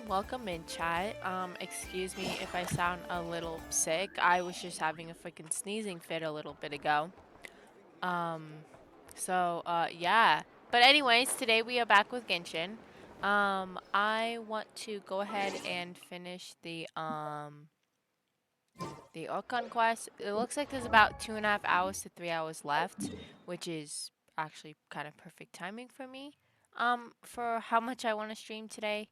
welcome in chat. Excuse me if I sound a little sick. I was just having a freaking sneezing fit a little bit ago. Um, yeah. But anyways, today we are back with Genshin. I want to go ahead and finish the Archon quest. It looks like there's about 2.5 hours to 3 hours left, which is actually kind of perfect timing for me. For how much I want to stream today.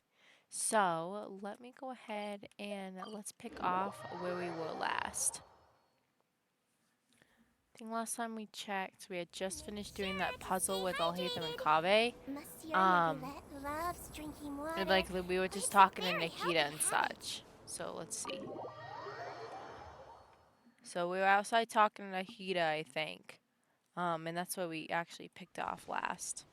So let me go ahead and let's pick off where we were last. I think last time we checked, we had just finished doing that puzzle with Alhaitham and Kaveh. And like we were just talking to Nikita and such. So let's see. So we were outside talking to Nikita, I think. And that's where we actually picked off last.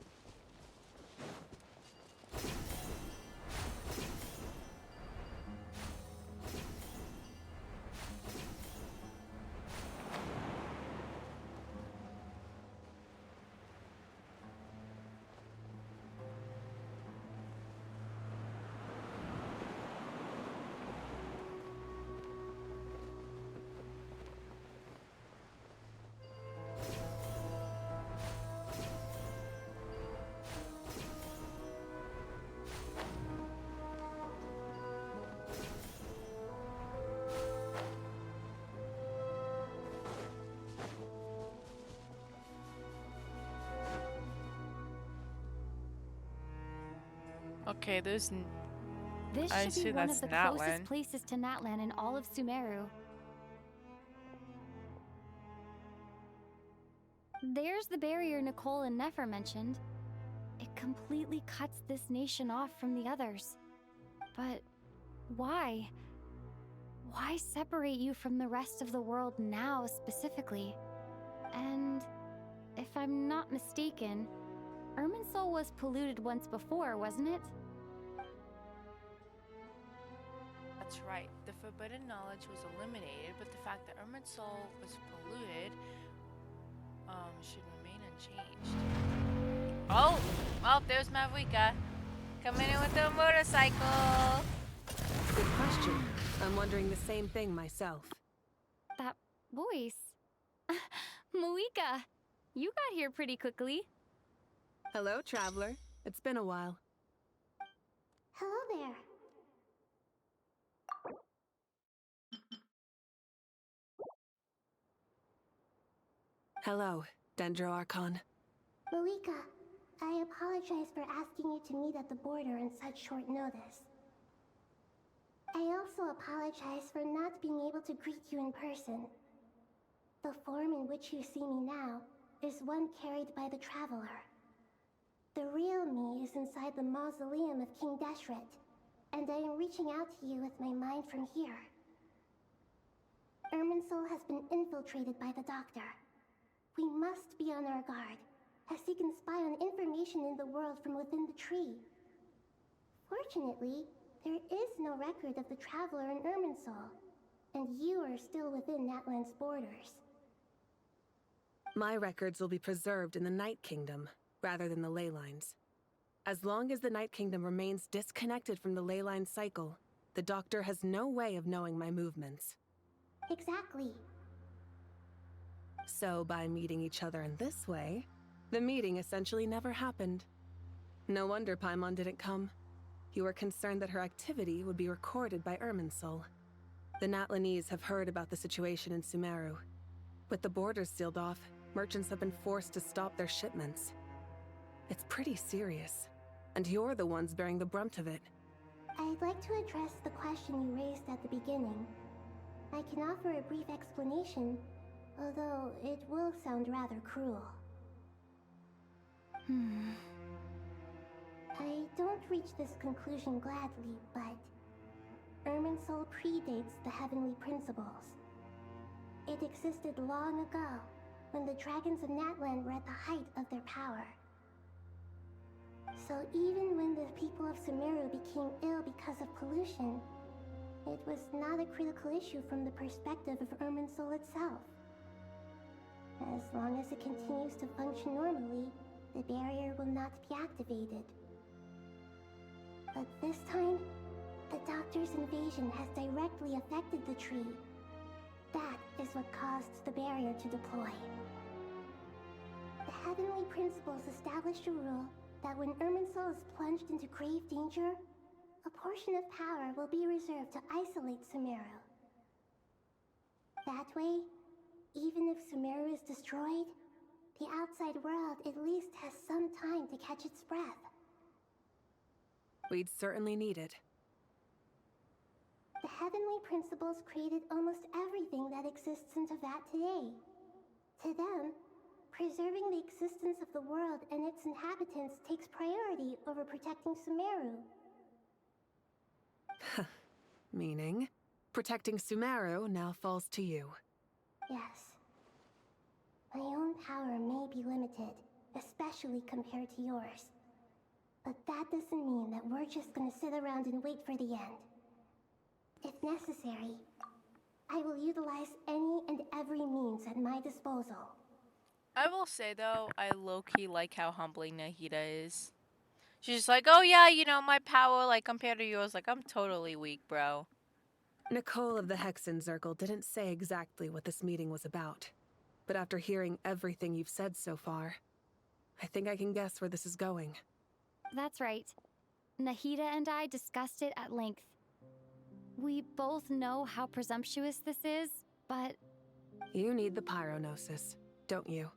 Okay, This I should see be one that's of the Natlan. closest places to Natlan in all of Sumeru. There's the barrier Nicole and Nefer mentioned. It completely cuts this nation off from the others. But why? Why separate you from the rest of the world now specifically? And if I'm not mistaken, Irminsul was polluted once before, wasn't it? That's right. The forbidden knowledge was eliminated, but the fact that Irminsul was polluted should remain unchanged. Oh, there's Mavrika coming in with a motorcycle. Good question. I'm wondering the same thing myself. That voice. Moika, you got here pretty quickly. Hello, traveler. It's been a while. Hello there. Hello, Dendro Archon. Moika, I apologize for asking you to meet at the border on such short notice. I also apologize for not being able to greet you in person. The form in which you see me now is one carried by the Traveler. The real me is inside the mausoleum of King Deshret, and I am reaching out to you with my mind from here. Irminsul has been infiltrated by the Doctor. We must be on our guard, as he can spy on information in the world from within the tree. Fortunately, there is no record of the Traveler in Irminsul, and you are still within Natlan's borders. My records will be preserved in the Night Kingdom, rather than the ley lines. As long as the Night Kingdom remains disconnected from the ley line cycle, the Doctor has no way of knowing my movements. Exactly. So by meeting each other in this way, the meeting essentially never happened. No wonder Paimon didn't come. You were concerned that her activity would be recorded by Irminsul. The Natlanese have heard about the situation in Sumeru. With the borders sealed off, merchants have been forced to stop their shipments. It's pretty serious, and you're the ones bearing the brunt of it. I'd like to address the question you raised at the beginning. I can offer a brief explanation, although it will sound rather cruel. I don't reach this conclusion gladly, but Irminsul predates the Heavenly Principles. It existed long ago, when the dragons of Natlan were at the height of their power. So even when the people of Sumeru became ill because of pollution, it was not a critical issue from the perspective of Irminsul itself. As long as it continues to function normally, the barrier will not be activated. But this time, Mother's invasion has directly affected the tree. That is what caused the barrier to deploy. The Heavenly Principles established a rule that when Irminsul is plunged into grave danger, a portion of power will be reserved to isolate Sumeru. That way, even if Sumeru is destroyed, the outside world at least has some time to catch its breath. We'd certainly need it. The Heavenly Principles created almost everything that exists in Deviant today. To them, preserving the existence of the world and its inhabitants takes priority over protecting Sumeru. Meaning, protecting Sumeru now falls to you. Yes. My own power may be limited, especially compared to yours. But that doesn't mean that we're just gonna sit around and wait for the end. If necessary, I will utilize any and every means at my disposal. I will say though, I low-key like how humbling Nahida is. She's just like, oh yeah, you know, my power, like, compared to yours, like, I'm totally weak, bro. Nicole of the Hexen Circle didn't say exactly what this meeting was about. But after hearing everything you've said so far, I think I can guess where this is going. That's right. Nahida and I discussed it at length. We both know how presumptuous this is, but... You need the Pyronosis, don't you?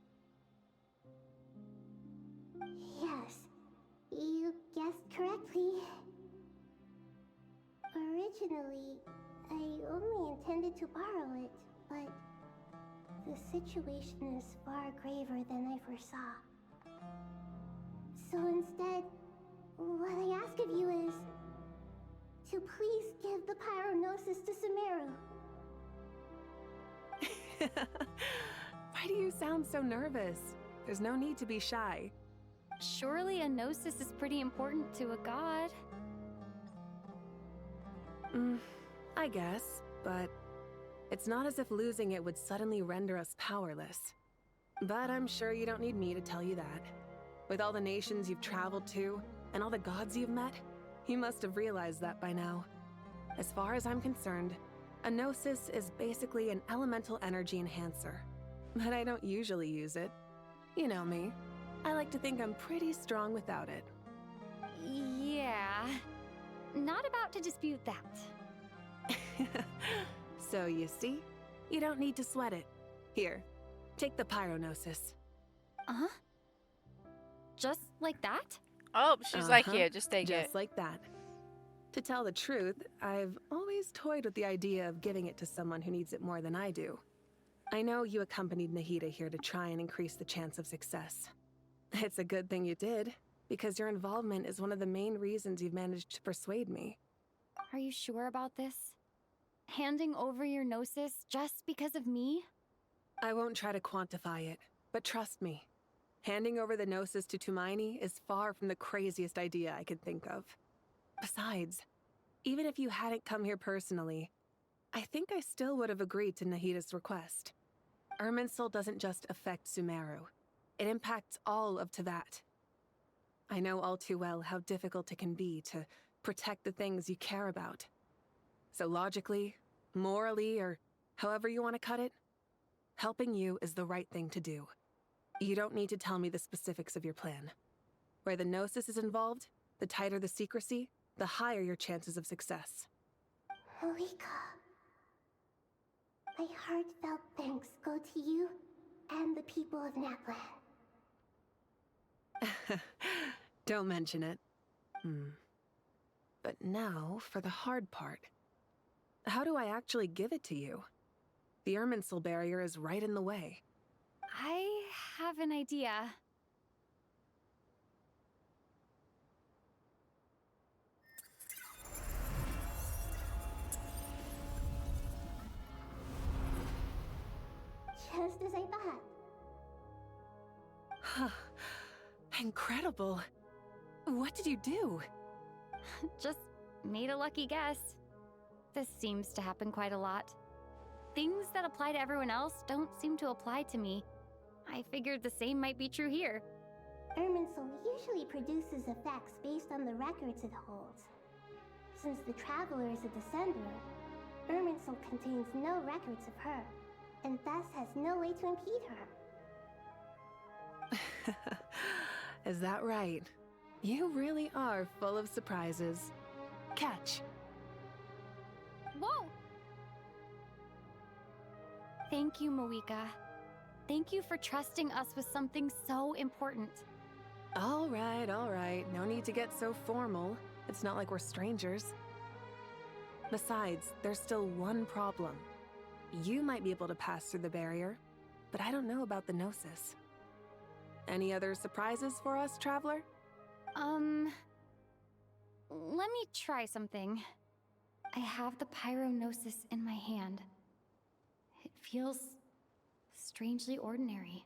Yes, you guessed correctly. Originally, I only intended to borrow it, but the situation is far graver than I foresaw. So instead, what I ask of you is to please give the Pyronosis to Sumeru. Why do you sound so nervous? There's no need to be shy. surely a gnosis is pretty important to a god. I guess, but it's not as if losing it would suddenly render us powerless. But I'm sure you don't need me to tell you that. With all the nations you've traveled to, and all the gods you've met, you must have realized that by now. As far as I'm concerned, a gnosis is basically an elemental energy enhancer. But I don't usually use it. You know me. I like to think I'm pretty strong without it. Yeah. Not about to dispute that. So you see, you don't need to sweat it. Here, take the Pyronosis. Uh-huh. Just like that? Oh, she's like, here, just take it. Just like that. To tell the truth, I've always toyed with the idea of giving it to someone who needs it more than I do. I know you accompanied Nahida here to try and increase the chance of success. It's a good thing you did, because your involvement is one of the main reasons you've managed to persuade me. Are you sure about this? Handing over your gnosis just because of me? I won't try to quantify it, but trust me. Handing over the gnosis to Tumaini is far from the craziest idea I could think of. Besides, even if you hadn't come here personally, I think I still would have agreed to Nahida's request. Irminsul doesn't just affect Sumeru. It impacts all of Tevat. I know all too well how difficult it can be to protect the things you care about. So logically, morally, or however you want to cut it, helping you is the right thing to do. You don't need to tell me the specifics of your plan. Where the gnosis is involved, the tighter the secrecy, the higher your chances of success. Malika, my heartfelt thanks go to you and the people of Naplan. Don't mention it. But now for the hard part. How do I actually give it to you? The Irminsul barrier is right in the way. I have an idea. Just as I thought. Incredible. What did you do? Just made a lucky guess. This seems to happen quite a lot. Things that apply to everyone else don't seem to apply to me. I figured the same might be true here. Irminsul usually produces effects based on the records it holds. Since the Traveler is a descender, Irminsul contains no records of her, and thus has no way to impede her. Is that right? You really are full of surprises. Catch. Whoa! Thank you, Moika. Thank you for trusting us with something so important. All right, all right. No need to get so formal. It's not like we're strangers. Besides, there's still one problem. You might be able to pass through the barrier, but I don't know about the Gnosis. Any other surprises for us, Traveler? Let me try something. I have the Pyronosis in my hand. It feels strangely ordinary.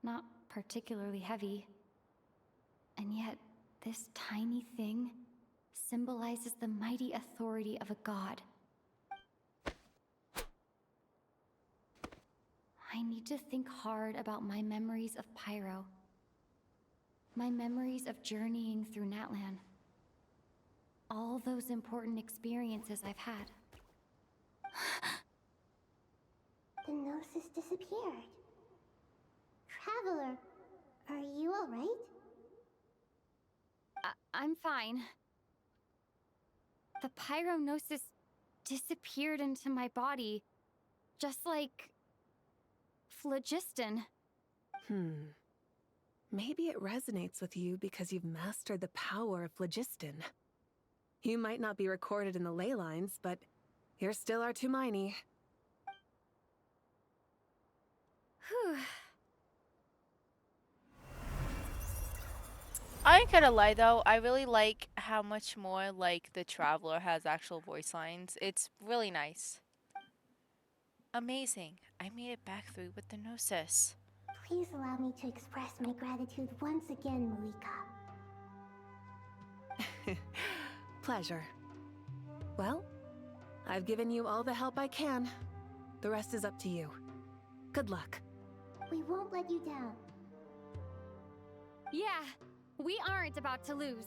Not particularly heavy. And yet, this tiny thing symbolizes the mighty authority of a god. I need to think hard about my memories of Pyro. My memories of journeying through Natlan. All those important experiences I've had. The Gnosis disappeared. Traveler, are you alright? I'm fine. The Pyronosis disappeared into my body, just like phlogiston. Maybe it resonates with you because you've mastered the power of phlogiston. You might not be recorded in the ley lines, but you're still our Tumini. Whew. I ain't gonna lie though, I really like how much more like the Traveler has actual voice lines. It's really nice. Amazing. I made it back through with the Gnosis. Please allow me to express my gratitude once again, Moika. Pleasure. Well, I've given you all the help I can. The rest is up to you. Good luck. We won't let you down. Yeah, we aren't about to lose.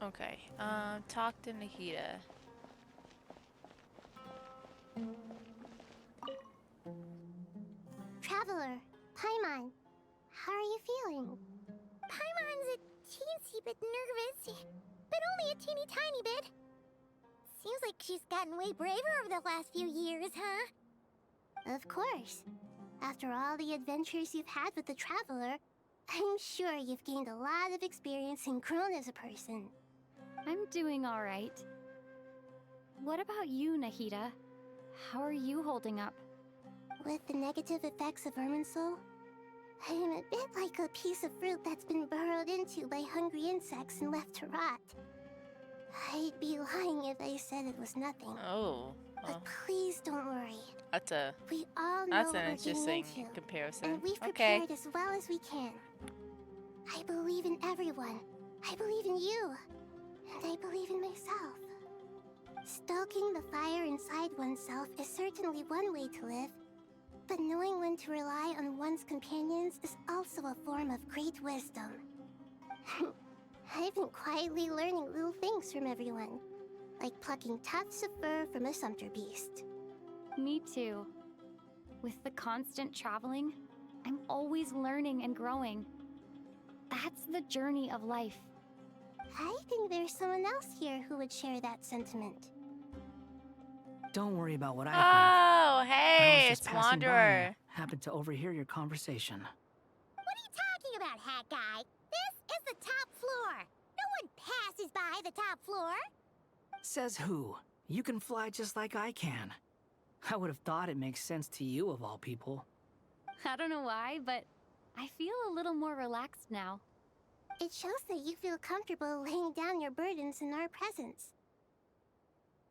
Okay, talk to Nahida. Traveler, Paimon, how are you feeling? Paimon's a teensy bit nervous, but only a teeny tiny bit. Seems like she's gotten way braver over the last few years, huh? Of course. After all the adventures you've had with the Traveler, I'm sure you've gained a lot of experience and grown as a person. I'm doing all right. What about you, Nahida? How are you holding up? With the negative effects of Irminsul, I'm a bit like a piece of fruit that's been burrowed into by hungry insects and left to rot. I'd be lying if I said it was nothing. Oh, But please don't worry. We all know that's what an we're interesting getting into, comparison. and we've Okay. prepared as well as we can. I believe in everyone. I believe in you. And I believe in myself. Stoking the fire inside oneself is certainly one way to live, but knowing when to rely on one's companions is also a form of great wisdom. I've been quietly learning little things from everyone, like plucking tufts of fur from a sumpter beast. Me too. With the constant traveling, I'm always learning and growing. That's the journey of life. I think there's someone else here who would share that sentiment. Don't worry about what I Oh, think. I hey, was just it's passing by Wanderer. and happened to overhear your conversation. What are you talking about, Hat Guy? This is the top floor. No one passes by the top floor. Says who? You can fly just like I can. I would have thought it makes sense to you of all people. I don't know why, but I feel a little more relaxed now. It shows that you feel comfortable laying down your burdens in our presence.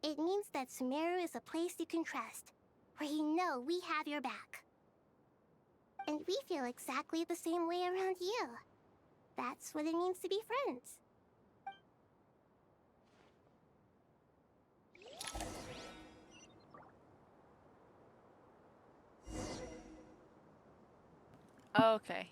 It means that Sumeru is a place you can trust, where you know we have your back. And we feel exactly the same way around you. That's what it means to be friends. Okay.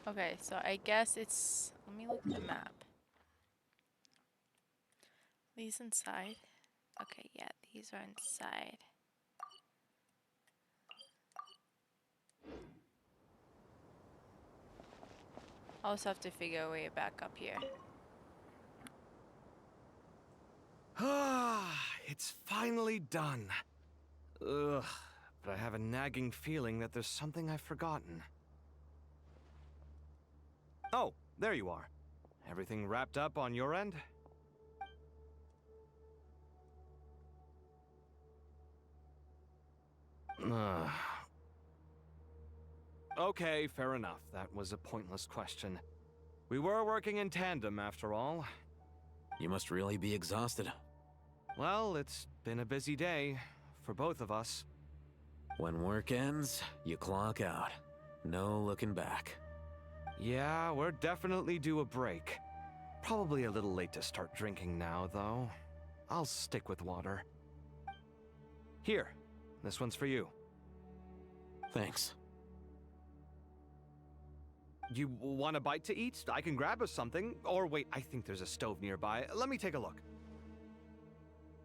Okay, so I guess it's. Let me look at the map. These inside. Okay, yeah, these are inside. I also have to figure a way back up here. Ah, it's finally done. Ugh, but I have a nagging feeling that there's something I've forgotten. Oh, there you are. Everything wrapped up on your end? Ugh. Okay, fair enough. That was a pointless question. We were working in tandem, after all. You must really be exhausted. Well, it's been a busy day for both of us. When work ends, you clock out. No looking back. Yeah, we're definitely due a break. Probably a little late to start drinking now, though. I'll stick with water. Here, this one's for you. Thanks. You want a bite to eat? I can grab us something. Or wait, I think there's a stove nearby. Let me take a look.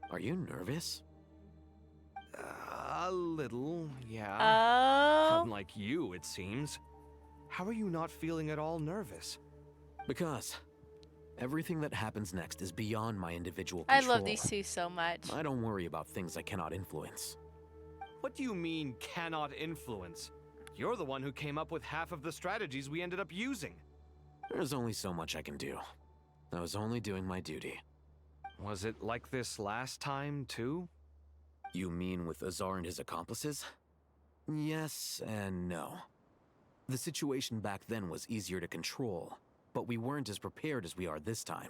Are you nervous? A little, yeah. Oh. Unlike you, it seems. How are you not feeling at all nervous? Because everything that happens next is beyond my individual I control. love these two so much. I don't worry about things I cannot influence. What do you mean, cannot influence? You're the one who came up with half of the strategies we ended up using. There's only so much I can do. I was only doing my duty. Was it like this last time, too? You mean with Azar and his accomplices? Yes and no. The situation back then was easier to control, but we weren't as prepared as we are this time.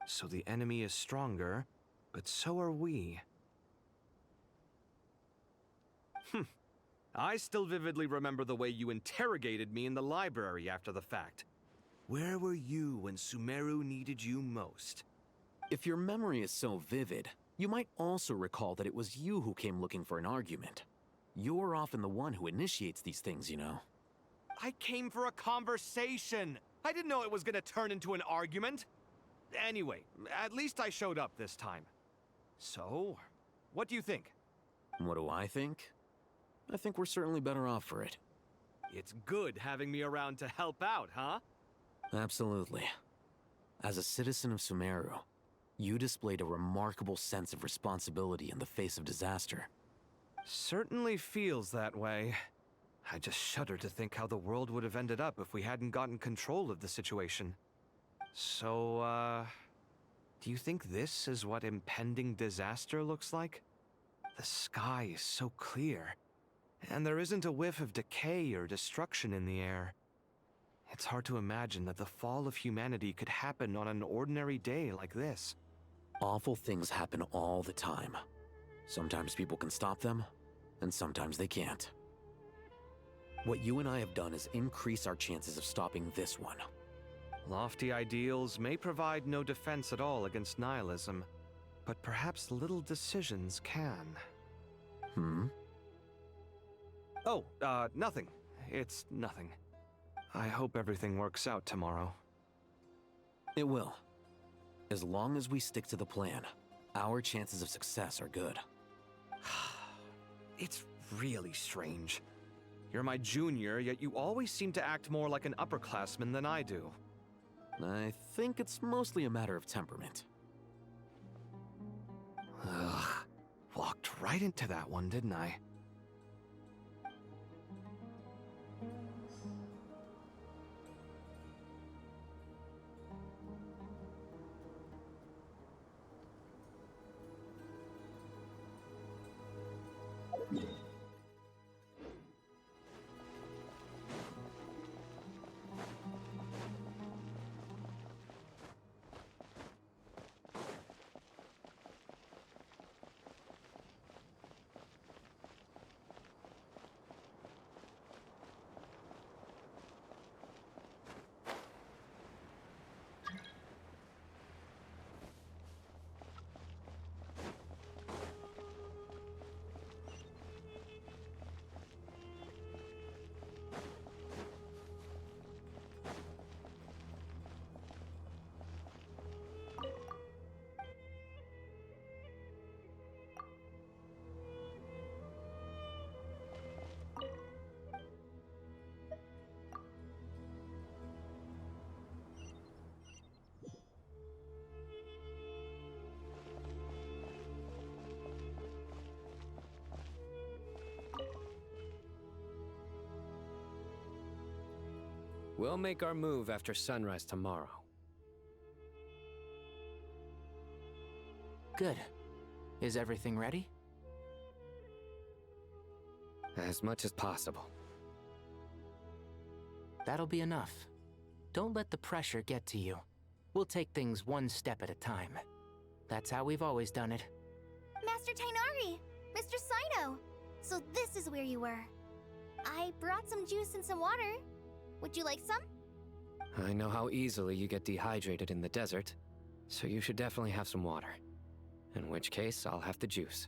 So the enemy is stronger, but so are we. I still vividly remember the way you interrogated me in the library after the fact. Where were you when Sumeru needed you most? If your memory is so vivid, you might also recall that it was you who came looking for an argument. You're often the one who initiates these things, you know. I came for a conversation! I didn't know it was gonna turn into an argument! Anyway, at least I showed up this time. So, what do you think? What do I think? I think we're certainly better off for it. It's good having me around to help out, huh? Absolutely. As a citizen of Sumeru, you displayed a remarkable sense of responsibility in the face of disaster. Certainly feels that way. I just shudder to think how the world would have ended up if we hadn't gotten control of the situation. So, do you think this is what impending disaster looks like? The sky is so clear, and there isn't a whiff of decay or destruction in the air. It's hard to imagine that the fall of humanity could happen on an ordinary day like this. Awful things happen all the time. Sometimes people can stop them, and sometimes they can't. What you and I have done is increase our chances of stopping this one. Lofty ideals may provide no defense at all against nihilism, but perhaps little decisions can. Oh, nothing. It's nothing. I hope everything works out tomorrow. It will. As long as we stick to the plan, our chances of success are good. It's really strange. You're my junior, yet you always seem to act more like an upperclassman than I do. I think it's mostly a matter of temperament. Ugh. Walked right into that one, didn't I? We'll make our move after sunrise tomorrow. Good. Is everything ready? As much as possible. That'll be enough. Don't let the pressure get to you. We'll take things one step at a time. That's how we've always done it. Master Tainari! Mr. Sino! So this is where you were. I brought some juice and some water. Would you like some? I know how easily you get dehydrated in the desert, so you should definitely have some water. In which case, I'll have the juice.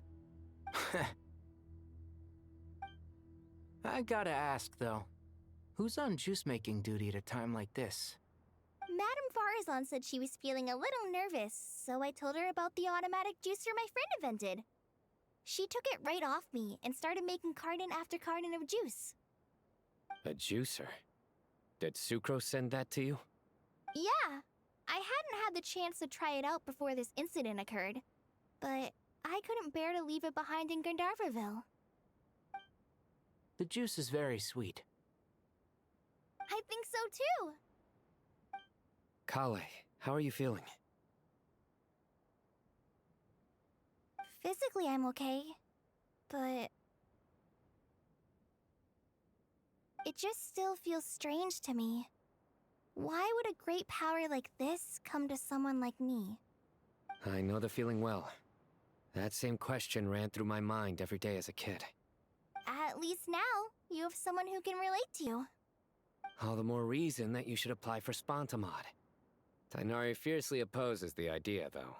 I gotta ask, though. Who's on juice-making duty at a time like this? Madame Farazan said she was feeling a little nervous, so I told her about the automatic juicer my friend invented. She took it right off me and started making carton after carton of juice. A juicer? Did Sucrose send that to you? Yeah, I hadn't had the chance to try it out before this incident occurred, but I couldn't bear to leave it behind in Gandharvaville. The juice is very sweet. I think so too. Kale, how are you feeling? Physically, I'm okay, but it just still feels strange to me. Why would a great power like this come to someone like me? I know the feeling well. That same question ran through my mind every day as a kid. At least now, you have someone who can relate to you. All the more reason that you should apply for Spontamod. Tainari fiercely opposes the idea, though.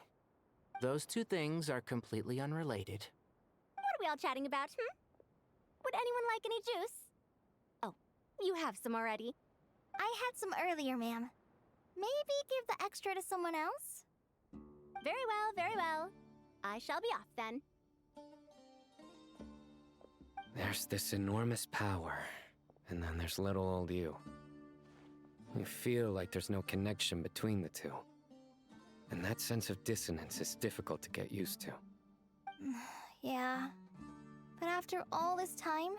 Those two things are completely unrelated. What are we all chatting about, Would anyone like any juice? Oh, you have some already. I had some earlier, ma'am. Maybe give the extra to someone else? Very well, very well. I shall be off then. There's this enormous power, and then there's little old you. You feel like there's no connection between the two. And that sense of dissonance is difficult to get used to. Yeah. But after all this time,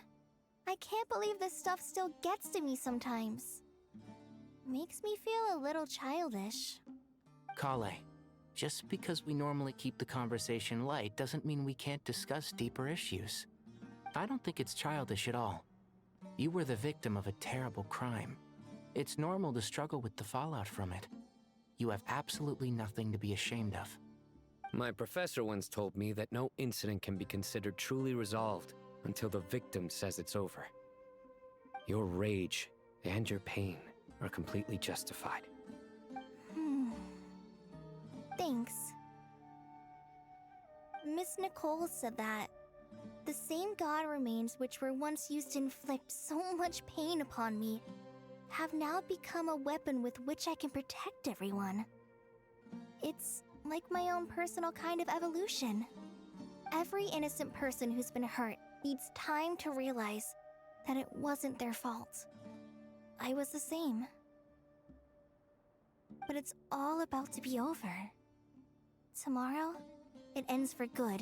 I can't believe this stuff still gets to me sometimes. Makes me feel a little childish. Kale, just because we normally keep the conversation light doesn't mean we can't discuss deeper issues. I don't think it's childish at all. You were the victim of a terrible crime. It's normal to struggle with the fallout from it. You have absolutely nothing to be ashamed of. My professor once told me that no incident can be considered truly resolved until the victim says it's over. Your rage and your pain are completely justified. Thanks. Miss Nicole said that the same god remains which were once used to inflict so much pain upon me have now become a weapon with which I can protect everyone. It's like my own personal kind of evolution. Every innocent person who's been hurt needs time to realize that it wasn't their fault. I was the same. But it's all about to be over. Tomorrow, it ends for good.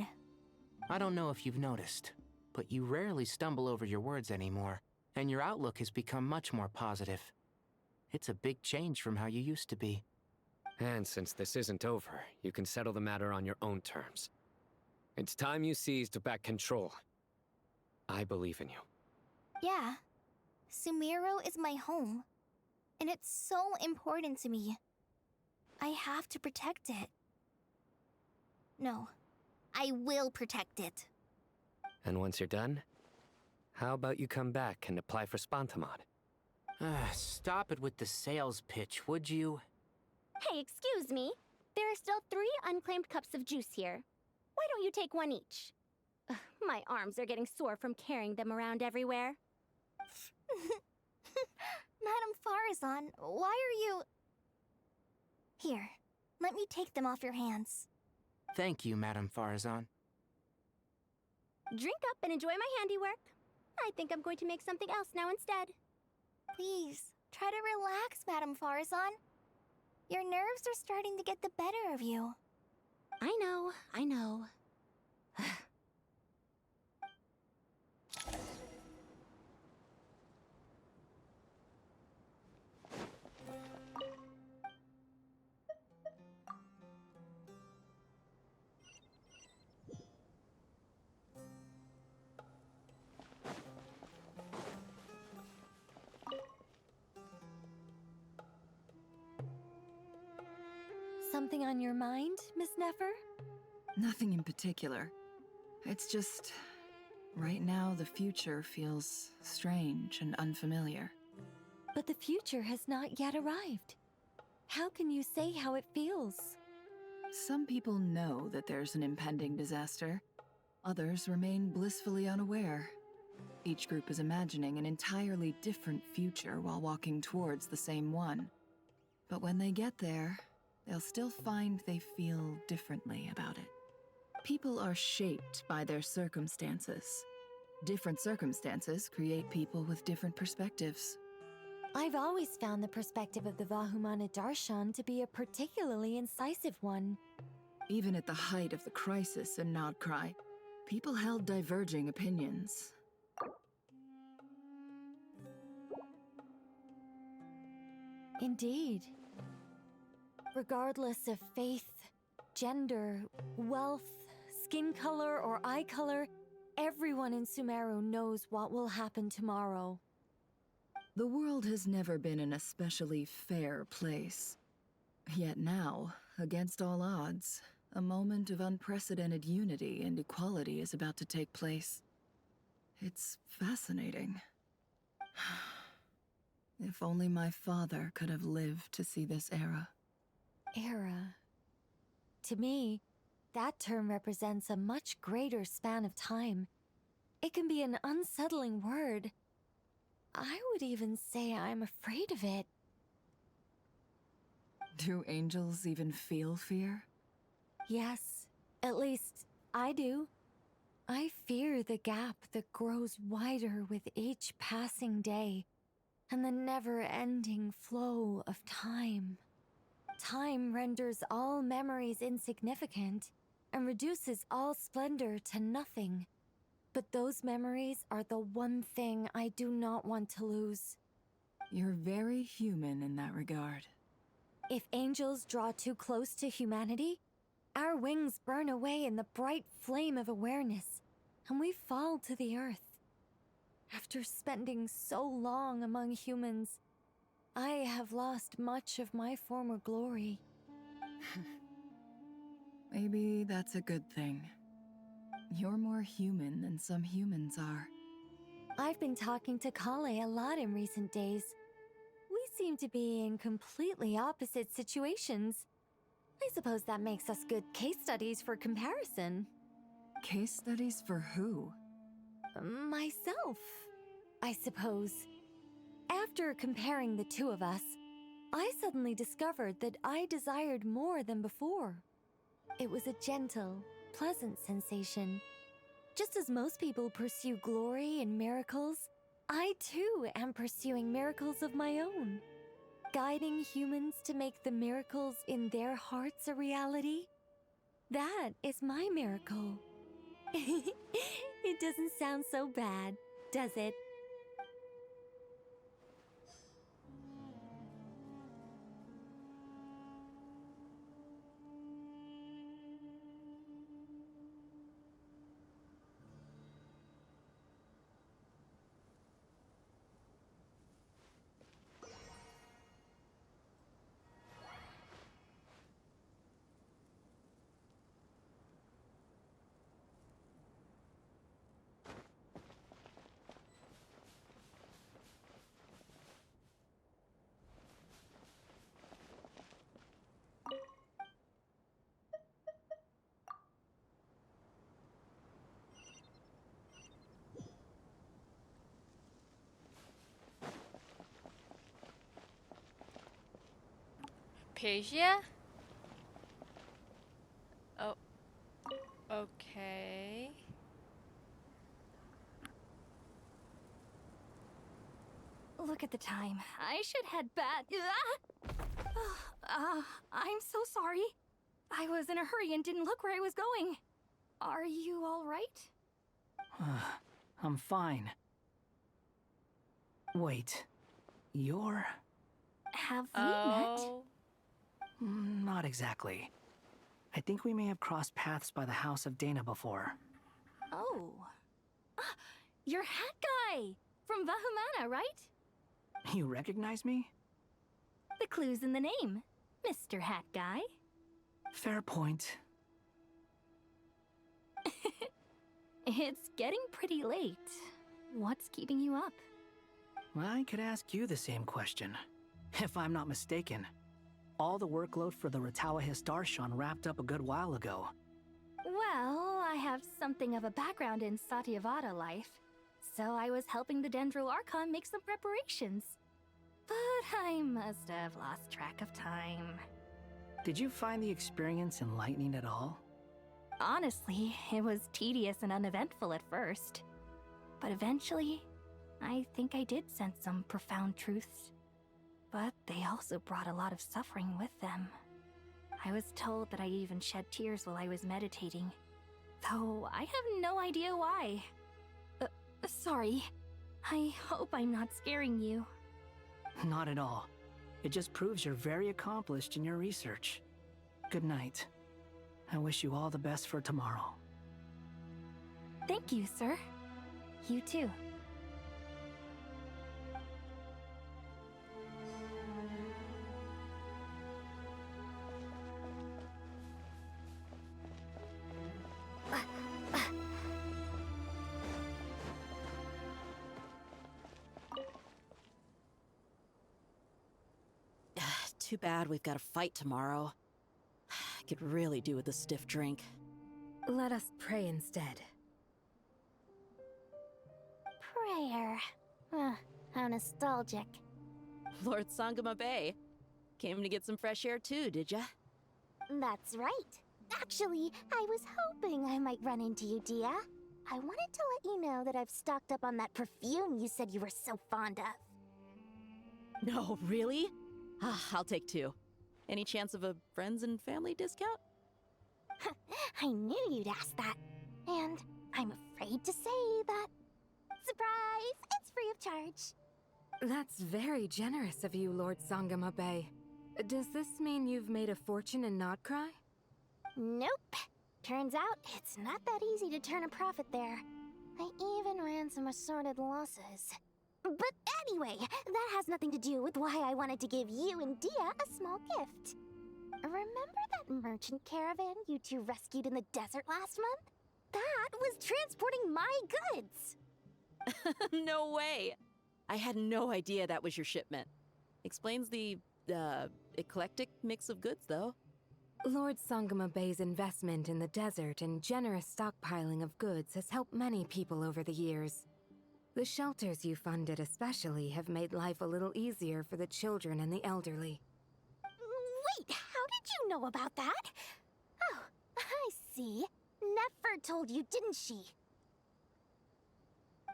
I don't know if you've noticed, but you rarely stumble over your words anymore, and your outlook has become much more positive. It's a big change from how you used to be. And since this isn't over, you can settle the matter on your own terms. It's time you seized back control. I believe in you. Yeah. Sumiro is my home. And it's so important to me. I have to protect it. No. I will protect it. And once you're done, how about you come back and apply for Spontamod? Stop it with the sales pitch, would you? Hey, excuse me. There are still 3 unclaimed cups of juice here. Why don't you take one each? Ugh, my arms are getting sore from carrying them around everywhere. Madame Farazan, why are you... Here, let me take them off your hands. Thank you, Madame Farazan. Drink up and enjoy my handiwork. I think I'm going to make something else now instead. Please, try to relax, Madame Farazan. Your nerves are starting to get the better of you. I know, I know. Something on your mind, Miss Nefer? Nothing in particular. It's just... right now, the future feels strange and unfamiliar. But the future has not yet arrived. How can you say how it feels? Some people know that there's an impending disaster. Others remain blissfully unaware. Each group is imagining an entirely different future while walking towards the same one. But when they get there, they'll still find they feel differently about it. People are shaped by their circumstances. Different circumstances create people with different perspectives. I've always found the perspective of the Vahumana Darshan to be a particularly incisive one. Even at the height of the crisis in Nodcry, people held diverging opinions. Indeed. Regardless of faith, gender, wealth, skin color, or eye color, everyone in Sumeru knows what will happen tomorrow. The world has never been an especially fair place. Yet now, against all odds, a moment of unprecedented unity and equality is about to take place. It's fascinating. If only my father could have lived to see this era. Era. To me, that term represents a much greater span of time. It can be an unsettling word. I would even say I'm afraid of it. Do angels even feel fear? Yes, at least I do. I fear the gap that grows wider with each passing day, and the never-ending flow of time. Time renders all memories insignificant, and reduces all splendor to nothing. But those memories are the one thing I do not want to lose. You're very human in that regard. If angels draw too close to humanity, our wings burn away in the bright flame of awareness, and we fall to the earth. After spending so long among humans, I have lost much of my former glory. Maybe that's a good thing. You're more human than some humans are. I've been talking to Kale a lot in recent days. We seem to be in completely opposite situations. I suppose that makes us good case studies for comparison. Case studies for who? Myself, I suppose. After comparing the two of us, I suddenly discovered that I desired more than before. It was a gentle, pleasant sensation. Just as most people pursue glory and miracles, I too am pursuing miracles of my own. Guiding humans to make the miracles in their hearts a reality. That is my miracle. It doesn't sound so bad, does it? Pagia? Oh. Okay. Look at the time. I should head back. I'm so sorry. I was in a hurry and didn't look where I was going. Are you all right? I'm fine. Wait, you're... Have we met? Not exactly. I think we may have crossed paths by the house of Dana before. Oh. You're Hat Guy! From Vahumana, right? You recognize me? The clue's in the name. Mr. Hat Guy. Fair point. It's getting pretty late. What's keeping you up? I could ask you the same question. If I'm not mistaken, all the workload for the Ratawa Archon wrapped up a good while ago. Well, I have something of a background in Satyavada life, so I was helping the Dendro Archon make some preparations. But I must have lost track of time. Did you find the experience enlightening at all? Honestly, it was tedious and uneventful at first. But eventually, I think I did sense some profound truths. But they also brought a lot of suffering with them. I was told that I even shed tears while I was meditating, though I have no idea why. Sorry. I hope I'm not scaring you. Not at all. It just proves you're very accomplished in your research. Good night. I wish you all the best for tomorrow. Thank you, sir. You too. Too bad we've got a fight tomorrow. I could really do with a stiff drink. Let us pray instead. Prayer. How nostalgic. Lord Sangama Bay. Came to get some fresh air too, did ya? That's right. Actually, I was hoping I might run into you, Dia. I wanted to let you know that I've stocked up on that perfume you said you were so fond of. No, really? I'll take 2. Any chance of a friends and family discount? I knew you'd ask that. And I'm afraid to say that. Surprise! It's free of charge. That's very generous of you, Lord Sangama Bay. Does this mean you've made a fortune in Notcry? Nope. Turns out it's not that easy to turn a profit there. I even ran some assorted losses. But anyway, that has nothing to do with why I wanted to give you and Dia a small gift. Remember that merchant caravan you two rescued in the desert last month? That was transporting my goods! No way! I had no idea that was your shipment. Explains the, eclectic mix of goods, though. Lord Sangama Bay's investment in the desert and generous stockpiling of goods has helped many people over the years. The shelters you funded especially have made life a little easier for the children and the elderly. Wait, how did you know about that? Oh, I see. Nefer told you, didn't she?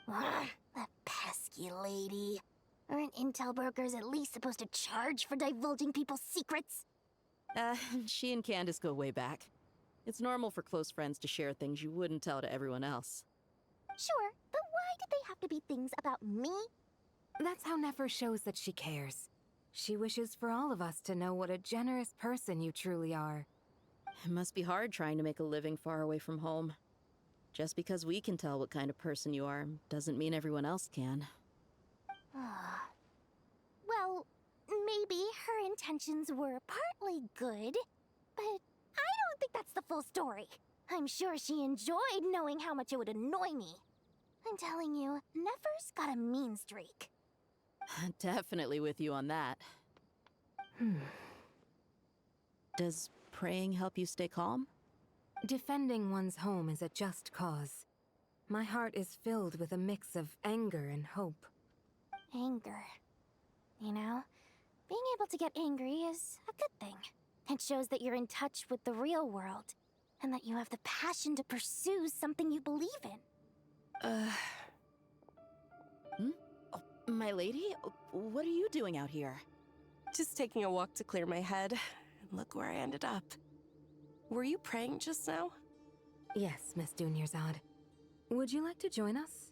Ugh, that pesky lady. Aren't intel brokers at least supposed to charge for divulging people's secrets? She and Candace go way back. It's normal for close friends to share things you wouldn't tell to everyone else. Sure, but why did they have to be things about me? That's how Nefer shows that she cares. She wishes for all of us to know what a generous person you truly are. It must be hard trying to make a living far away from home. Just because we can tell what kind of person you are doesn't mean everyone else can. Well, maybe her intentions were partly good, but I don't think that's the full story. I'm sure she enjoyed knowing how much it would annoy me. I'm telling you, Nefer's got a mean streak. Definitely with you on that. Does praying help you stay calm? Defending one's home is a just cause. My heart is filled with a mix of anger and hope. Anger. You know, being able to get angry is a good thing. It shows that you're in touch with the real world, and that you have the passion to pursue something you believe in. Oh, my lady? What are you doing out here? Just taking a walk to clear my head. And look where I ended up. Were you praying just now? Yes, Miss Dunyarzad. Would you like to join us?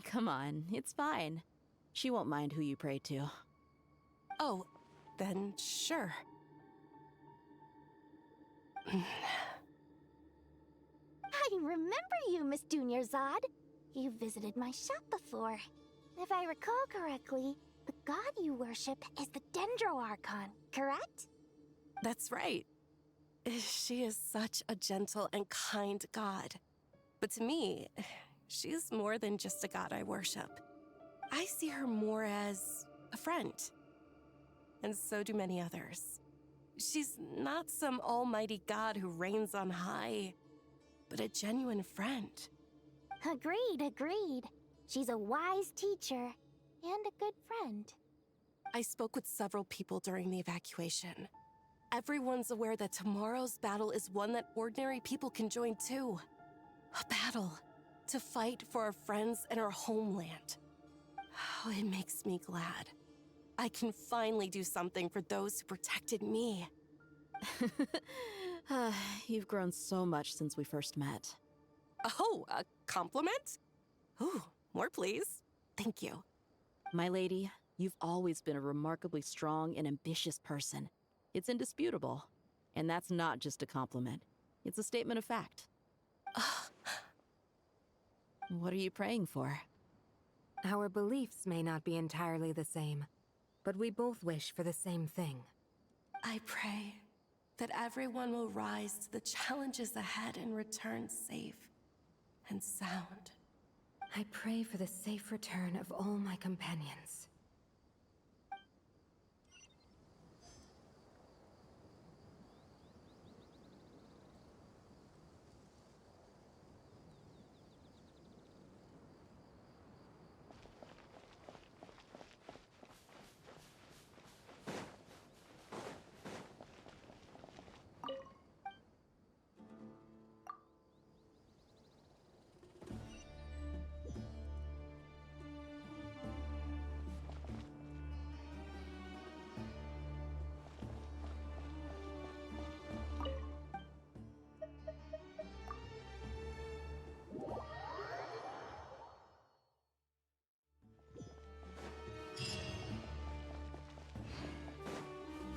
Come on, it's fine. She won't mind who you pray to. Oh, then sure. I remember you, Miss Dunyarzad. You visited my shop before. If I recall correctly, The god you worship is the Dendro Archon, correct? That's right. She is such a gentle and kind god. But to me, she's more than just a god I worship. I see her more as a friend. And so do many others. She's not some almighty god who reigns on high, but a genuine friend. Agreed. She's a wise teacher and a good friend. I spoke with several people during the evacuation. Everyone's aware that tomorrow's battle is one that ordinary people can join too. A battle to fight for our friends and our homeland. Oh, it makes me glad. I can finally do something for those who protected me. You've grown so much since we first met. Oh, a compliment? Ooh, more please. Thank you. My lady, you've always been a remarkably strong and ambitious person. It's indisputable. And that's not just a compliment. It's a statement of fact. What are you praying for? Our beliefs may not be entirely the same, but we both wish for the same thing. I pray that everyone will rise to the challenges ahead and return safe and sound. I pray for the safe return of all my companions.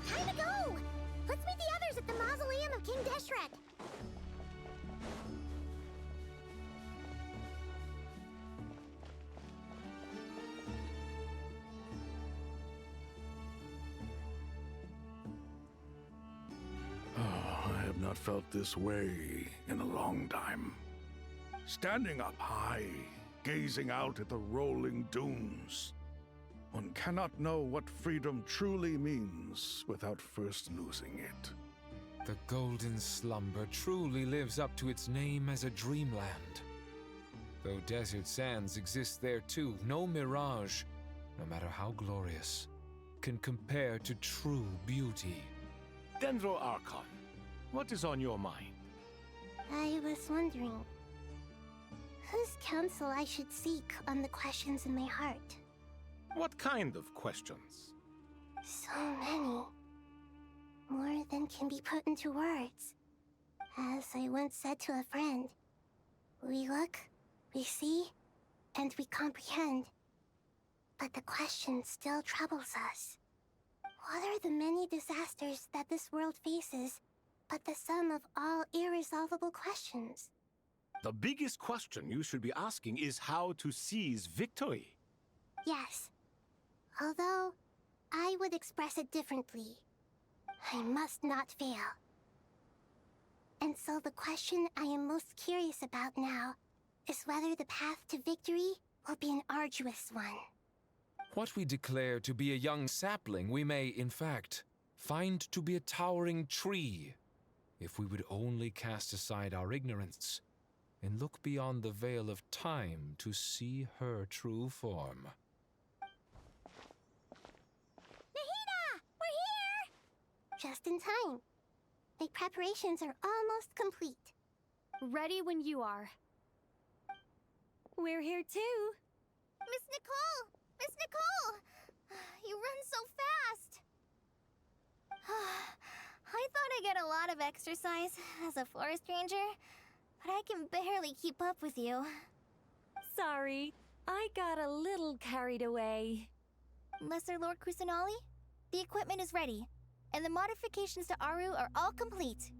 Time to go! Let's meet the others at the mausoleum of King Deshret. I have not felt this way in a long time. Standing up high, gazing out at the rolling dunes. One cannot know what freedom truly means without first losing it. The Golden Slumber truly lives up to its name as a dreamland. Though desert sands exist there too, no mirage, no matter how glorious, can compare to true beauty. Dendro Archon, what is on your mind? I was wondering whose counsel I should seek on the questions in my heart. What kind of questions? So many. More than can be put into words. As I once said to a friend, we look, we see, and we comprehend. But the question still troubles us. What are the many disasters that this world faces, but the sum of all irresolvable questions? The biggest question you should be asking is how to seize victory. Yes. Although, I would express it differently. I must not fail. And so the question I am most curious about now is whether the path to victory will be an arduous one. What we declare to be a young sapling, we may, in fact, find to be a towering tree, if we would only cast aside our ignorance and look beyond the veil of time to see her true form. Nahida! We're here! Just in time. The preparations are almost complete. Ready when you are. We're here too. Miss Nicole! Miss Nicole! You run so fast! I thought I'd get a lot of exercise as a forest ranger, but I can barely keep up with you. Sorry, I got a little carried away. Lesser Lord Kusanali, the equipment is ready, and the modifications to Aru are all complete.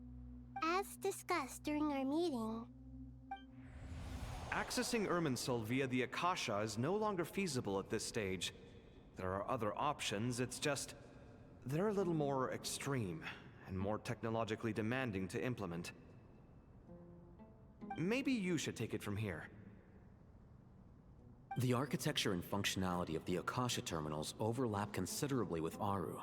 As discussed during our meeting, Accessing Irminsul via the Akasha is no longer feasible at this stage. there are other options, it's just... they're a little more extreme, and more technologically demanding to implement. Maybe you should take it from here. The architecture and functionality of the Akasha terminals overlap considerably with Aru.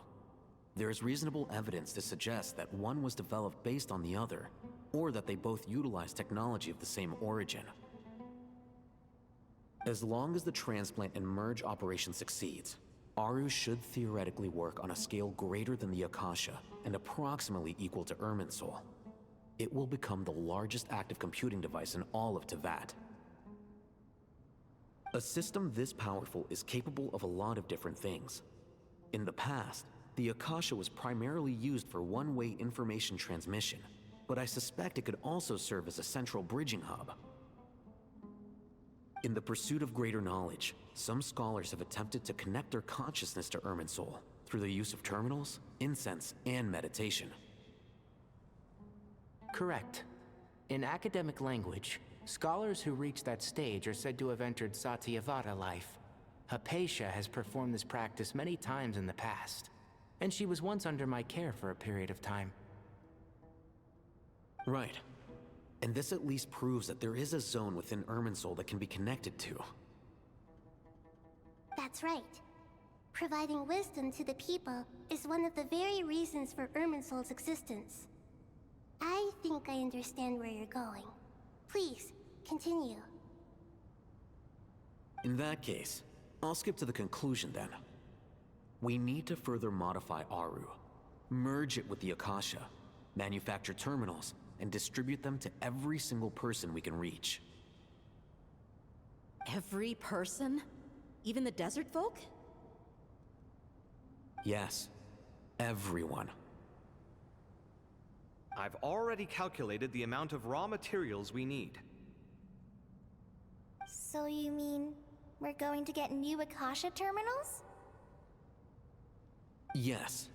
There is reasonable evidence to suggest that one was developed based on the other, or that they both utilize technology of the same origin. As long as the transplant and merge operation succeeds, Aru should theoretically work on a scale greater than the Akasha and approximately equal to Irminsul. It will become the largest active computing device in all of Tevat. A system this powerful is capable of a lot of different things. In the past, the Akasha was primarily used for one-way information transmission, but I suspect it could also serve as a central bridging hub. In the pursuit of greater knowledge, some scholars have attempted to connect their consciousness to Irminsul through the use of terminals, incense, and meditation. Correct. In academic language, scholars who reach that stage are said to have entered Satyavada life. Hypatia has performed this practice many times in the past, and she was once under my care for a period of time. Right. And this at least proves that there is a zone within Irminsul that can be connected to. That's right. Providing wisdom to the people is one of the very reasons for Irminsul's existence. I think I understand where you're going. Please, continue. In that case, I'll skip to the conclusion then. We need to further modify Aru, merge it with the Akasha, manufacture terminals, and distribute them to every single person we can reach. Every person? Even the desert folk? Yes, everyone. I've already calculated the amount of raw materials we need. So you mean we're going to get new Akasha terminals? Yes,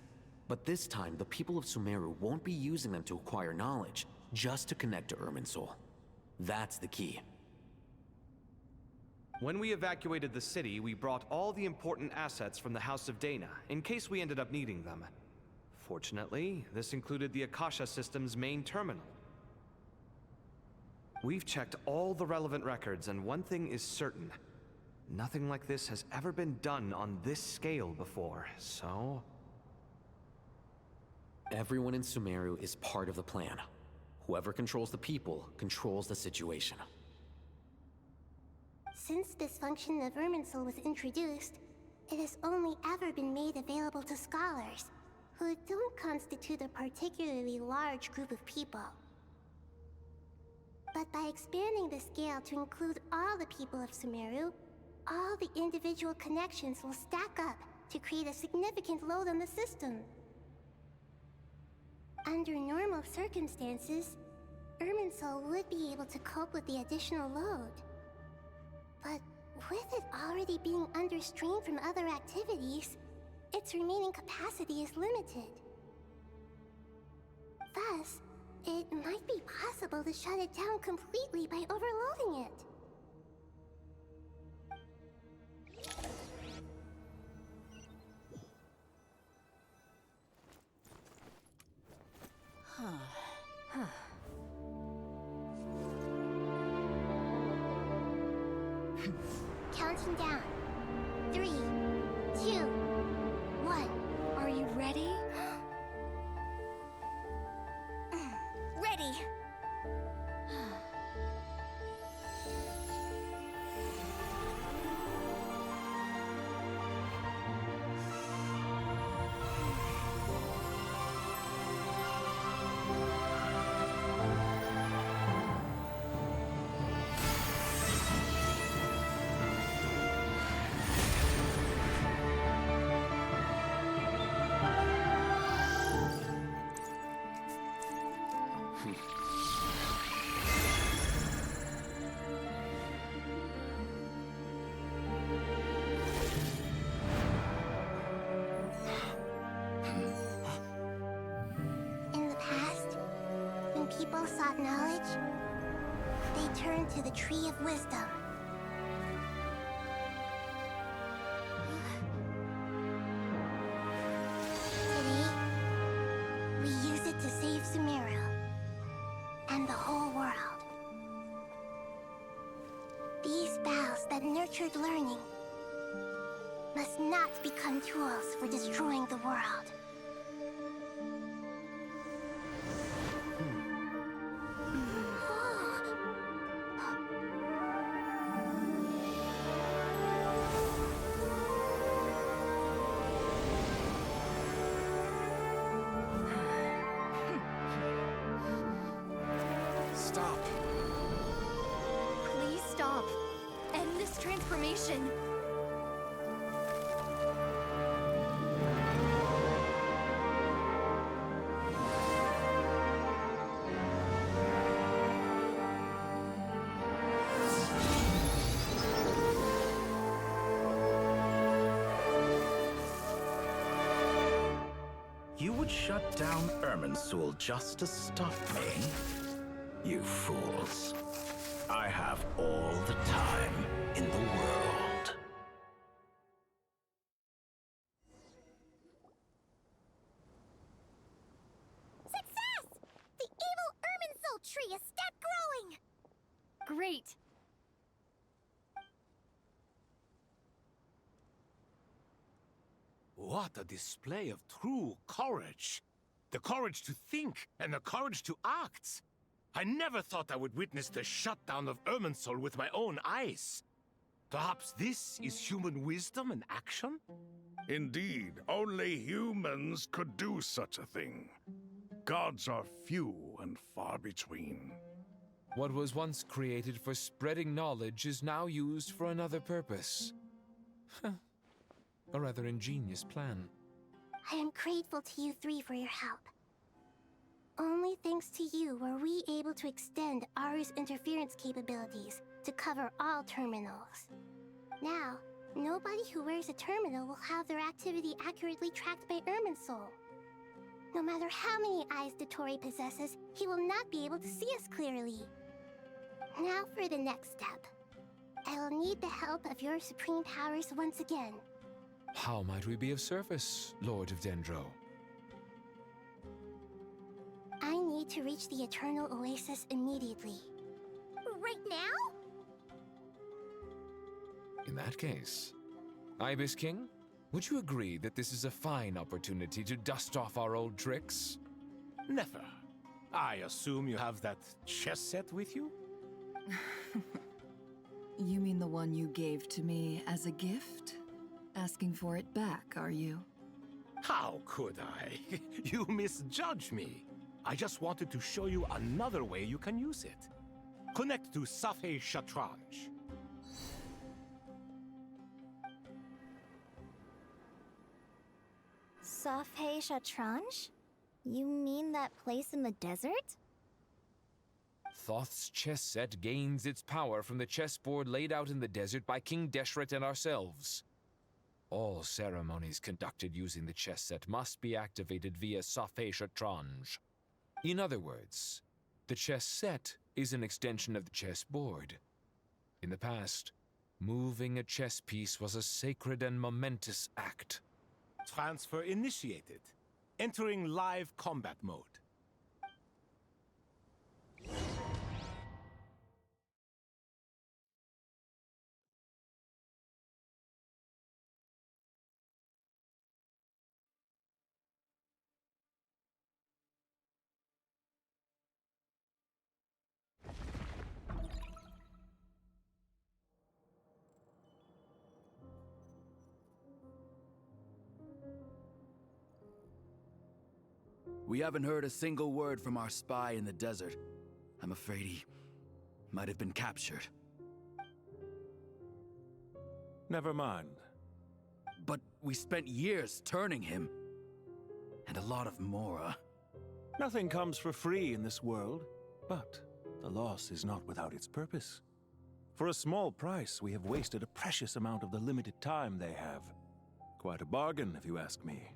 but this time the people of Sumeru won't be using them to acquire knowledge, just to connect to Irminsul. That's the key. When we evacuated the city, we brought all the important assets from the House of Dana, in case we ended up needing them. Fortunately, this included the Akasha system's main terminal. We've checked all the relevant records, and one thing is certain. Nothing like this has ever been done on this scale before, so... Everyone in Sumeru is part of the plan. Whoever controls the people controls the situation. Since this function of Irminsul was introduced, it has only ever been made available to scholars, who don't constitute a particularly large group of people. But by expanding the scale to include all the people of Sumeru, all the individual connections will stack up to create a significant load on the system. Under normal circumstances, Irminsul would be able to cope with the additional load. But with it already being under strain from other activities, its remaining capacity is limited. Thus, it might be possible to shut it down completely by overloading it. Counting down. 3, 2, 1. Are you ready? Ready! People sought knowledge, they turned to the Tree of Wisdom. unfiltered learning must not become tools for destroying the world. Stop. Please stop. End this transformation. You would shut down Irminsul just to stop me? You fools. I have all the time in the world. Success! The evil Irminsul tree is step growing! Great. What a display of true courage! The courage to think and the courage to act! I never thought I would witness the shutdown of Irminsul with my own eyes. Perhaps this is human wisdom in action? Indeed, only humans could do such a thing. Gods are few and far between. What was once created for spreading knowledge is now used for another purpose. A rather ingenious plan. I am grateful to you three for your help. Only thanks to you were we able to extend Aru's interference capabilities to cover all terminals. Now, nobody who wears a terminal will have their activity accurately tracked by Irminsul. No matter how many eyes Dottore possesses, he will not be able to see us clearly. Now for the next step. I will need the help of your supreme powers once again. How might we be of service, Lord of Dendro? I need to reach the Eternal Oasis immediately. Right now? In that case, Ibis King, would you agree that this is a fine opportunity to dust off our old tricks? Never. I assume you have that chess set with you? You mean the one you gave to me as a gift? Asking for it back, are you? How could I? You misjudge me. I just wanted to show you another way you can use it. Connect to Safei Shatranj. Safei Shatranj? You mean that place in the desert? Thoth's chess set gains its power from the chessboard laid out in the desert by King Deshret and ourselves. All ceremonies conducted using the chess set must be activated via Safei Shatranj. In other words, the chess set is an extension of the chessboard. In the past, moving a chess piece was a sacred and momentous act. Transfer initiated. Entering live combat mode. We haven't heard a single word from our spy in the desert. I'm afraid he might have been captured. Never mind. But we spent years turning him. And a lot of Mora. Nothing comes for free in this world, but the loss is not without its purpose. For a small price, we have wasted a precious amount of the limited time they have. Quite a bargain, if you ask me.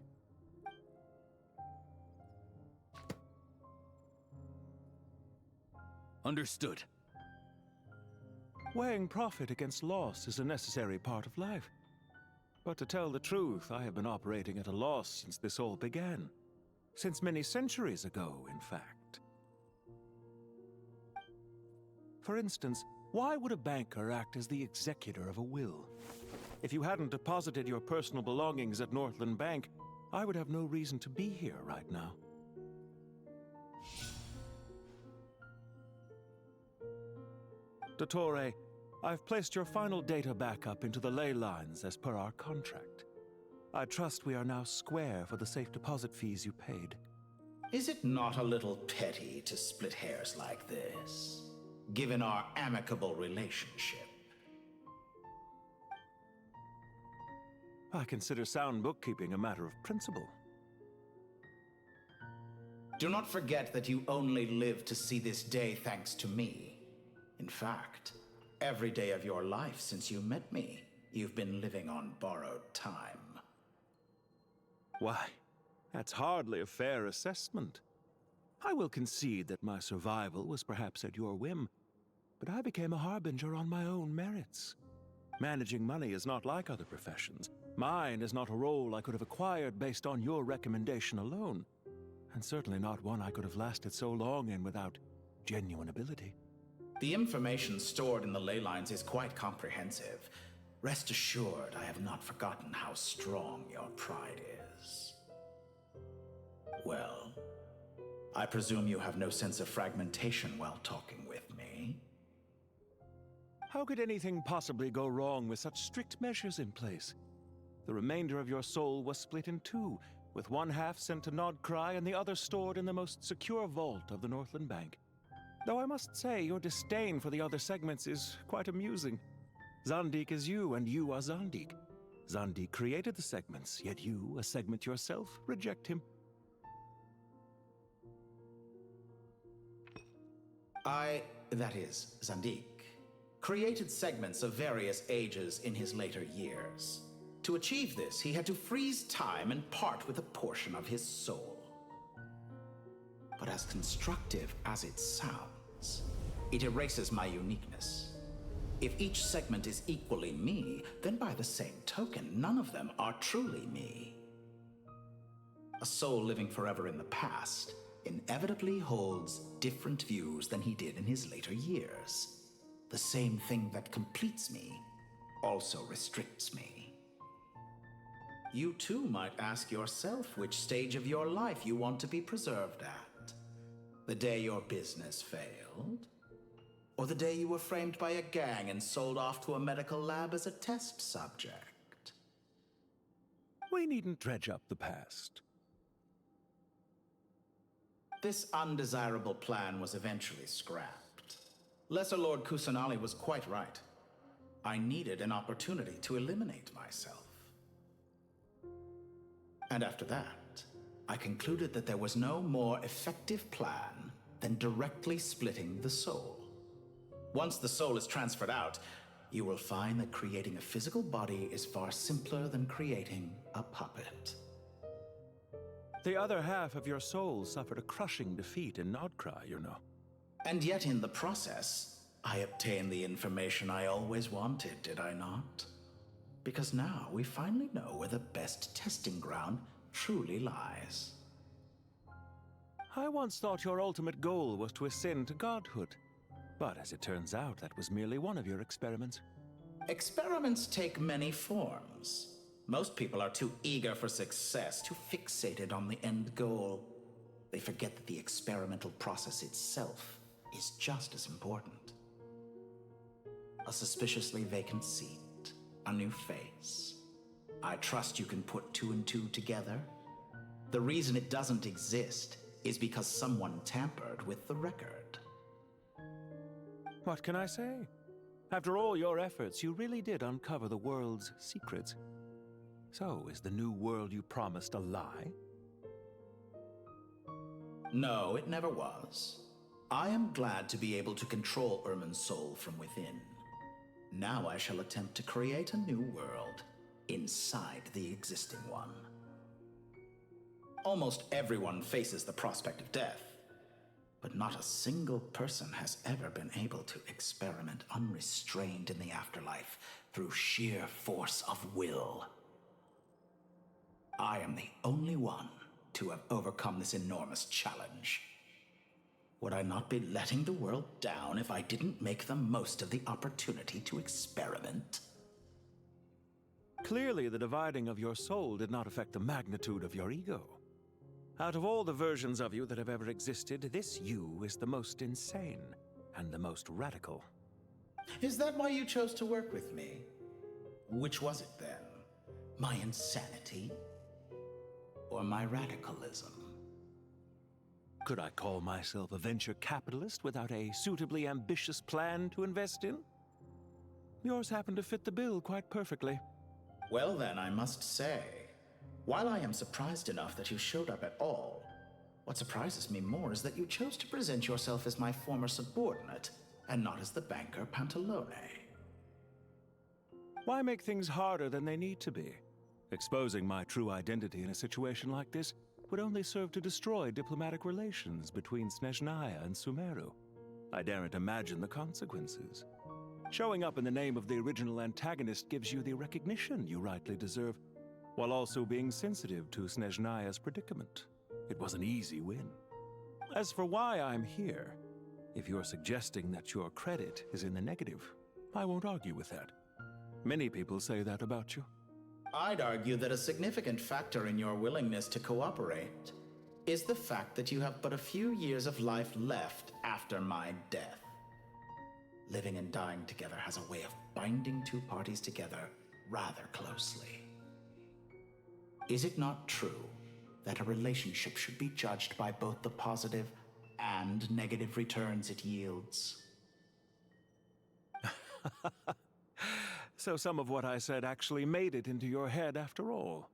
Understood. Weighing profit against loss is a necessary part of life. But to tell the truth, I have been operating at a loss since this all began. Since many centuries ago, in fact. For instance, Why would a banker act as the executor of a will? If you hadn't deposited your personal belongings at Northland Bank, I would have no reason to be here right now. Dottore, I've placed your final data backup into the ley lines as per our contract. I trust we are now square for the safe deposit fees you paid. Is it not a little petty to split hairs like this, given our amicable relationship? I consider sound bookkeeping a matter of principle. Do not forget that you only live to see this day thanks to me. In fact, every day of your life since you met me, you've been living on borrowed time. Why, that's hardly a fair assessment. I will concede that my survival was perhaps at your whim, but I became a harbinger on my own merits. Managing money is not like other professions. Mine is not a role I could have acquired based on your recommendation alone, and certainly not one I could have lasted so long in without genuine ability. The information stored in the ley lines is quite comprehensive. Rest assured, I have not forgotten how strong your pride is. Well, I presume you have no sense of fragmentation while talking with me. How could anything possibly go wrong with such strict measures in place? The remainder of your soul was split in two, with one half sent to Nodcry and the other stored in the most secure vault of the Northland Bank. Though I must say, your disdain for the other segments is quite amusing. Zandik is you, and you are Zandik. Zandik created the segments, yet you, a segment yourself, reject him. That is, Zandik, created segments of various ages in his later years. To achieve this, he had to freeze time and part with a portion of his soul. But as constructive as it sounds, it erases my uniqueness. If each segment is equally me, then by the same token, none of them are truly me. A soul living forever in the past inevitably holds different views than he did in his later years. The same thing that completes me also restricts me. You too might ask yourself which stage of your life you want to be preserved at. The day your business failed? Or the day you were framed by a gang and sold off to a medical lab as a test subject? We needn't dredge up the past. This undesirable plan was eventually scrapped. Lesser Lord Kusanali was quite right. I needed an opportunity to eliminate myself. And after that, I concluded that there was no more effective plan than directly splitting the soul. Once the soul is transferred out, you will find that creating a physical body is far simpler than creating a puppet. The other half of your soul suffered a crushing defeat in Nodcry, you know. And yet in the process, I obtained the information I always wanted, did I not? Because now we finally know where the best testing ground truly lies. I once thought your ultimate goal was to ascend to godhood. But as it turns out, that was merely one of your experiments. Experiments take many forms. Most people are too eager for success, too fixated on the end goal. They forget that the experimental process itself is just as important. A suspiciously vacant seat, a new face. I trust you can put two and two together. The reason it doesn't exist is because someone tampered with the record. What can I say? After all your efforts, you really did uncover the world's secrets. So, is the new world you promised a lie? No, it never was. I am glad to be able to control Irmin's soul from within. Now I shall attempt to create a new world inside the existing one. Almost everyone faces the prospect of death, but not a single person has ever been able to experiment unrestrained in the afterlife through sheer force of will. I am the only one to have overcome this enormous challenge. Would I not be letting the world down if I didn't make the most of the opportunity to experiment? Clearly, the dividing of your soul did not affect the magnitude of your ego. Out of all the versions of you that have ever existed, this you is the most insane and the most radical. Is that why you chose to work with me? Which was it then? My insanity? Or my radicalism? Could I call myself a venture capitalist without a suitably ambitious plan to invest in? Yours happened to fit the bill quite perfectly. Well then, I must say, while I am surprised enough that you showed up at all, what surprises me more is that you chose to present yourself as my former subordinate, and not as the banker Pantalone. Why make things harder than they need to be? Exposing my true identity in a situation like this would only serve to destroy diplomatic relations between Snezhnaya and Sumeru. I daren't imagine the consequences. Showing up in the name of the original antagonist gives you the recognition you rightly deserve, while also being sensitive to Snezhnaya's predicament. It was an easy win. As for why I'm here, if you're suggesting that your credit is in the negative, I won't argue with that. Many people say that about you. I'd argue that a significant factor in your willingness to cooperate is the fact that you have but a few years of life left after my death. Living and dying together has a way of binding two parties together rather closely. Is it not true that a relationship should be judged by both the positive and negative returns it yields? So some of what I said actually made it into your head after all.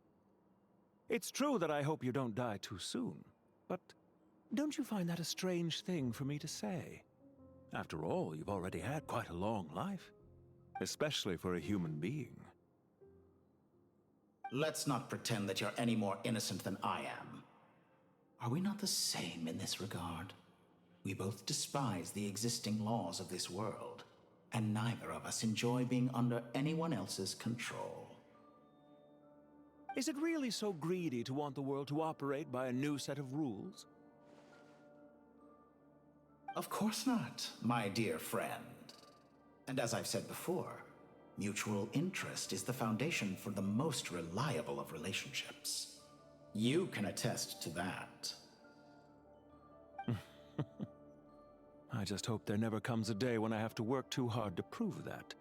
It's true that I hope you don't die too soon, but don't you find that a strange thing for me to say? After all, you've already had quite a long life, especially for a human being. Let's not pretend that you're any more innocent than I am. Are we not the same in this regard? We both despise the existing laws of this world, and neither of us enjoy being under anyone else's control. Is it really so greedy to want the world to operate by a new set of rules? Of course not, my dear friend. And as I've said before, mutual interest is the foundation for the most reliable of relationships. You can attest to that. I just hope there never comes a day when I have to work too hard to prove that.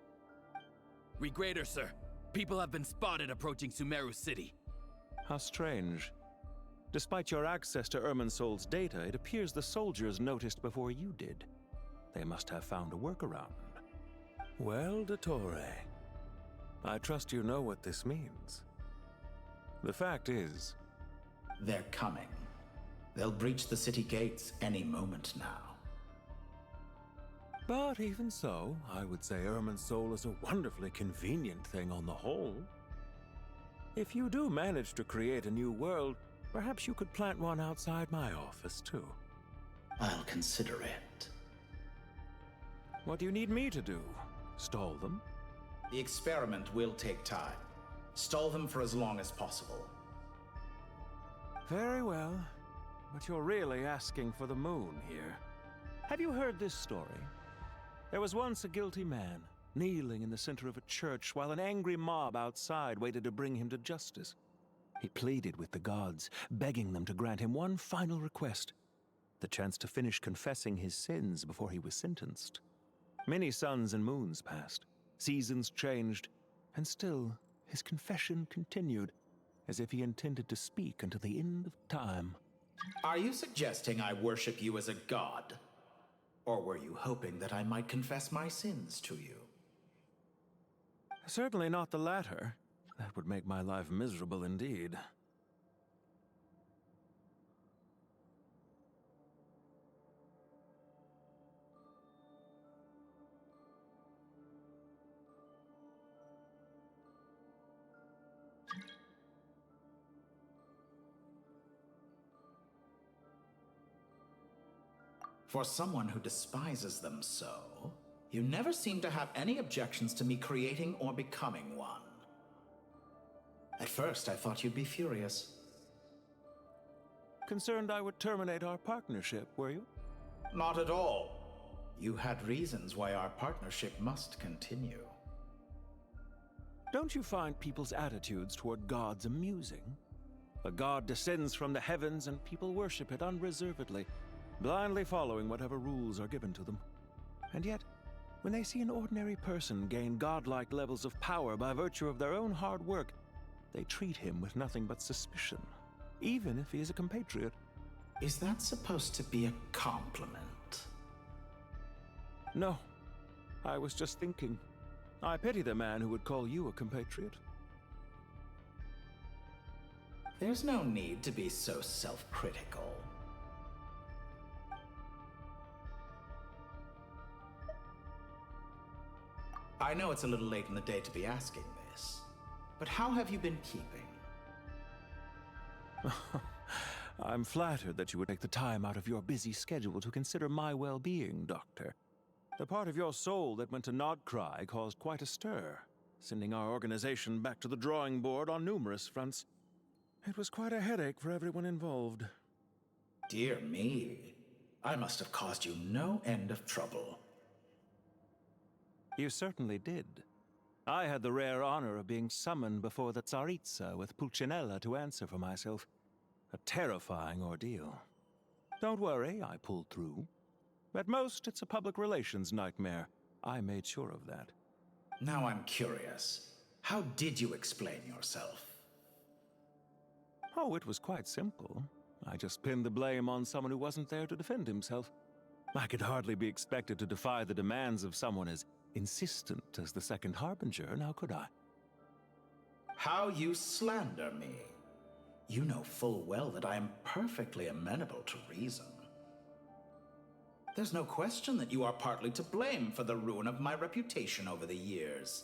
Regrader, sir. People have been spotted approaching Sumeru City. How strange. Despite your access to Irminsol's data, it appears the soldiers noticed before you did. They must have found a workaround. Well, Dottore, I trust you know what this means. The fact is... They're coming. They'll breach the city gates any moment now. But even so, I would say Irminsol is a wonderfully convenient thing on the whole. If you do manage to create a new world, perhaps you could plant one outside my office, too. I'll consider it. What do you need me to do? Stall them? The experiment will take time. Stall them for as long as possible. Very well. But you're really asking for the moon here. Have you heard this story? There was once a guilty man, kneeling in the center of a church while an angry mob outside waited to bring him to justice. He pleaded with the gods, begging them to grant him one final request, the chance to finish confessing his sins before he was sentenced. Many suns and moons passed, seasons changed, and still his confession continued, as if he intended to speak until the end of time. Are you suggesting I worship you as a god? Or were you hoping that I might confess my sins to you? Certainly not the latter. That would make my life miserable indeed. For someone who despises them so, you never seem to have any objections to me creating or becoming one. At first, I thought you'd be furious. Concerned I would terminate our partnership, were you? Not at all. You had reasons why our partnership must continue. Don't you find people's attitudes toward gods amusing? A god descends from the heavens and people worship it unreservedly, blindly following whatever rules are given to them. And yet, when they see an ordinary person gain godlike levels of power by virtue of their own hard work, they treat him with nothing but suspicion, even if he is a compatriot. Is that supposed to be a compliment? No. I was just thinking. I pity the man who would call you a compatriot. There's no need to be so self-critical. I know it's a little late in the day to be asking this, but how have you been keeping? I'm flattered that you would take the time out of your busy schedule to consider my well-being, Doctor. The part of your soul that went to Nodcry caused quite a stir, sending our organization back to the drawing board on numerous fronts. It was quite a headache for everyone involved. Dear me, I must have caused you no end of trouble. You certainly did. I had the rare honor of being summoned before the Tsaritsa with Pulcinella to answer for myself. A terrifying ordeal. Don't worry, I pulled through. At most, it's a public relations nightmare. I made sure of that. Now I'm curious. How did you explain yourself? Oh, it was quite simple. I just pinned the blame on someone who wasn't there to defend himself. I could hardly be expected to defy the demands of someone as insistent as the Second Harbinger, now could I? How you slander me. You know full well that I am perfectly amenable to reason. There's no question that you are partly to blame for the ruin of my reputation over the years.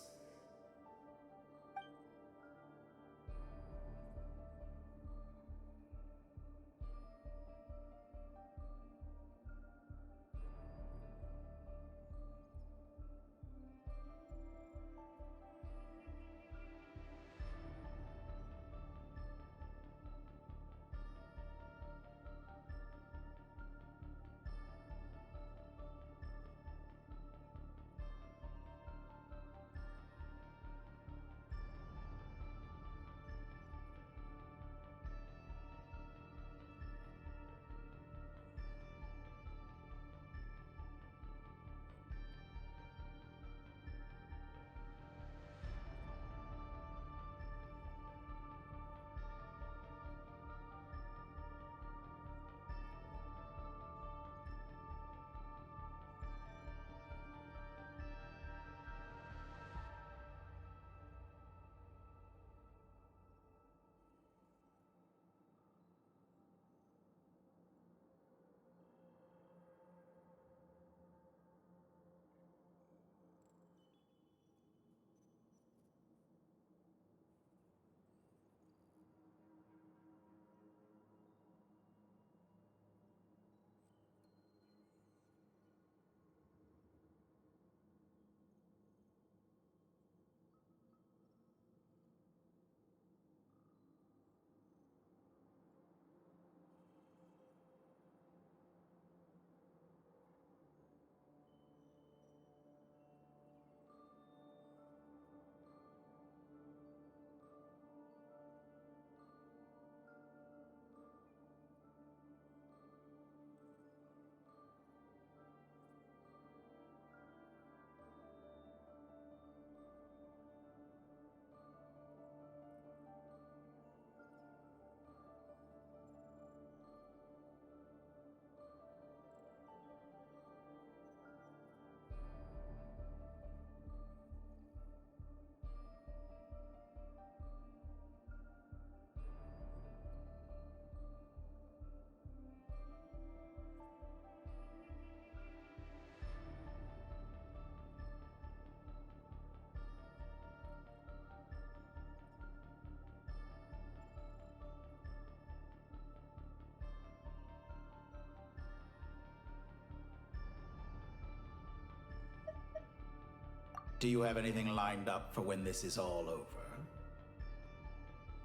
Do you have anything lined up for when this is all over?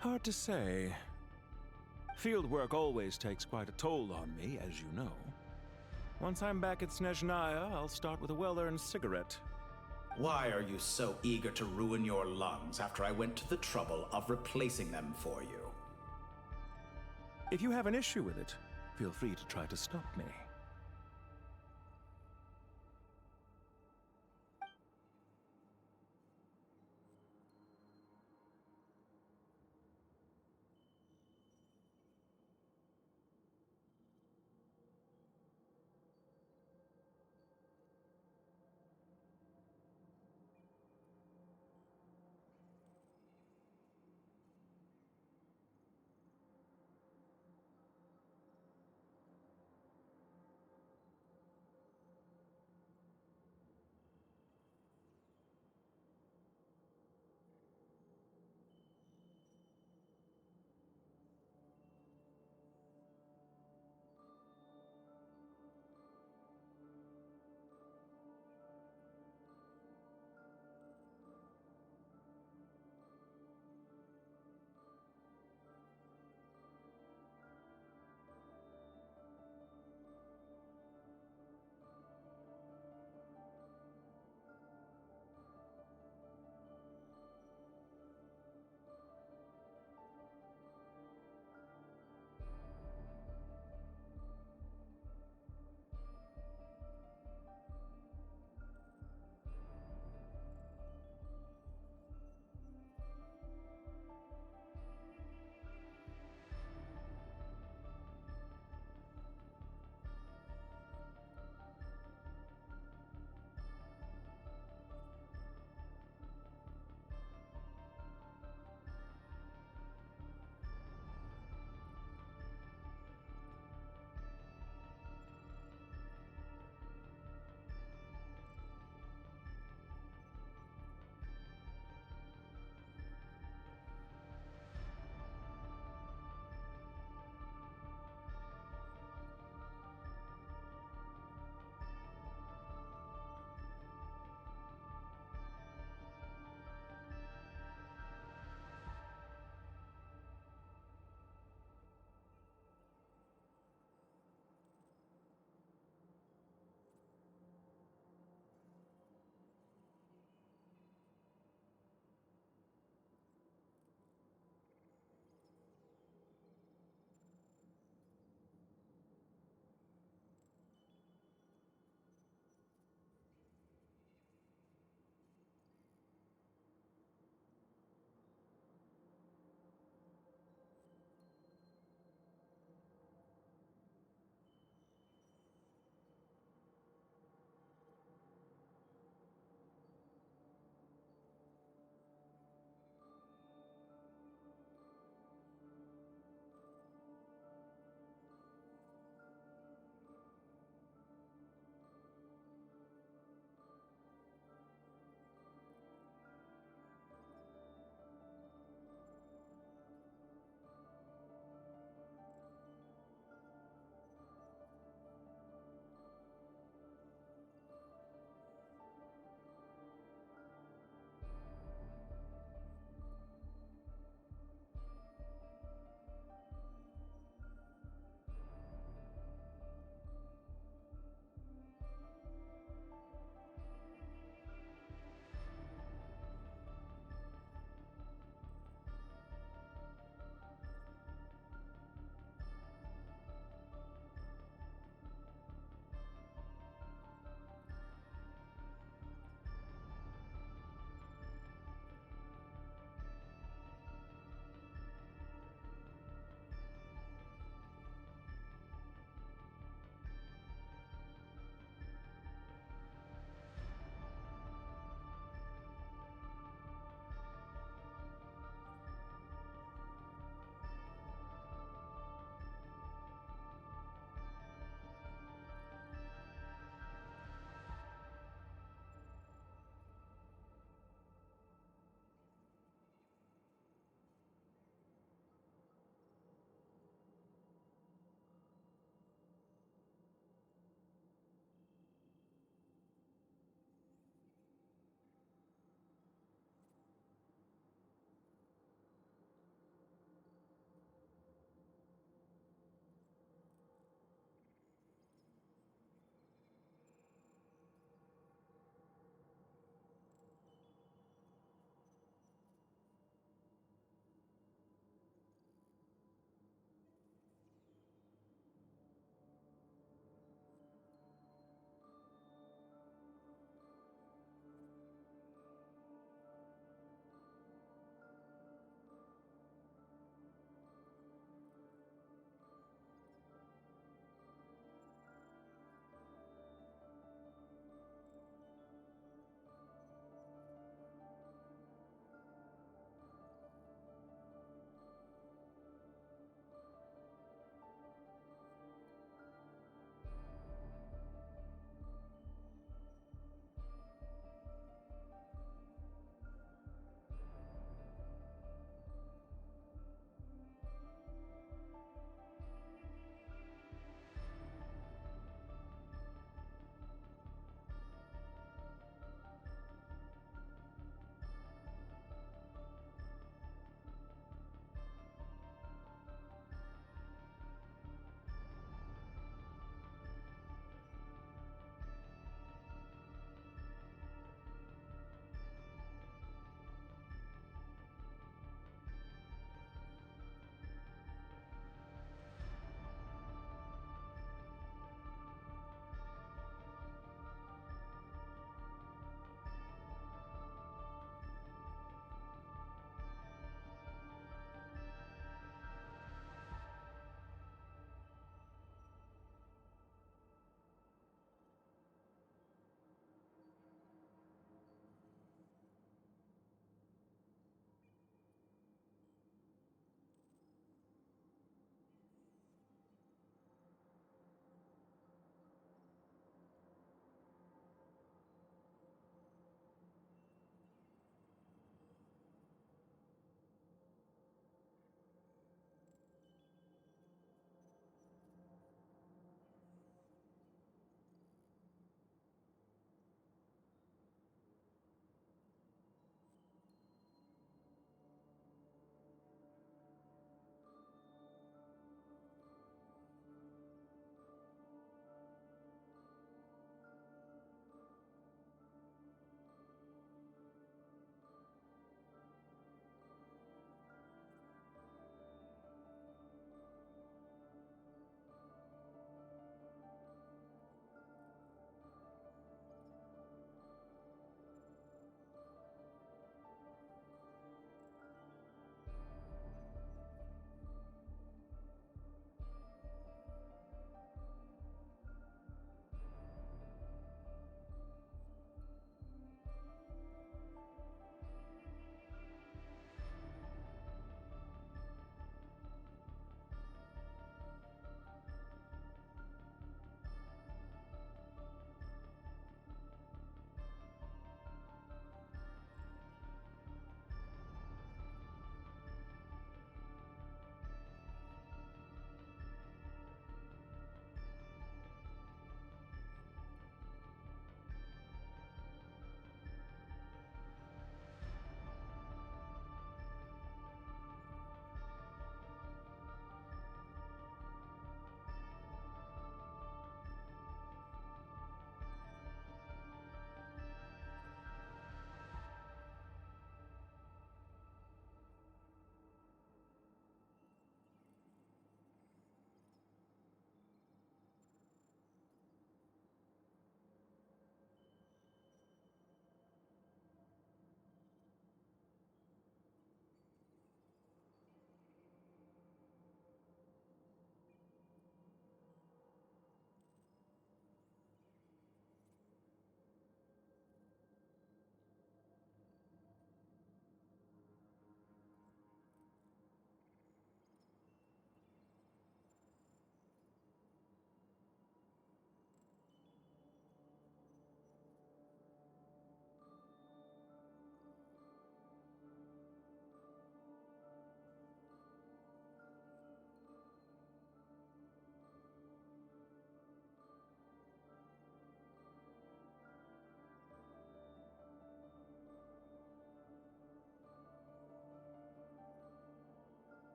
Hard to say. Field work always takes quite a toll on me, as you know. Once I'm back at Snezhnaya, I'll start with a well-earned cigarette. Why are you so eager to ruin your lungs after I went to the trouble of replacing them for you? If you have an issue with it, feel free to try to stop me.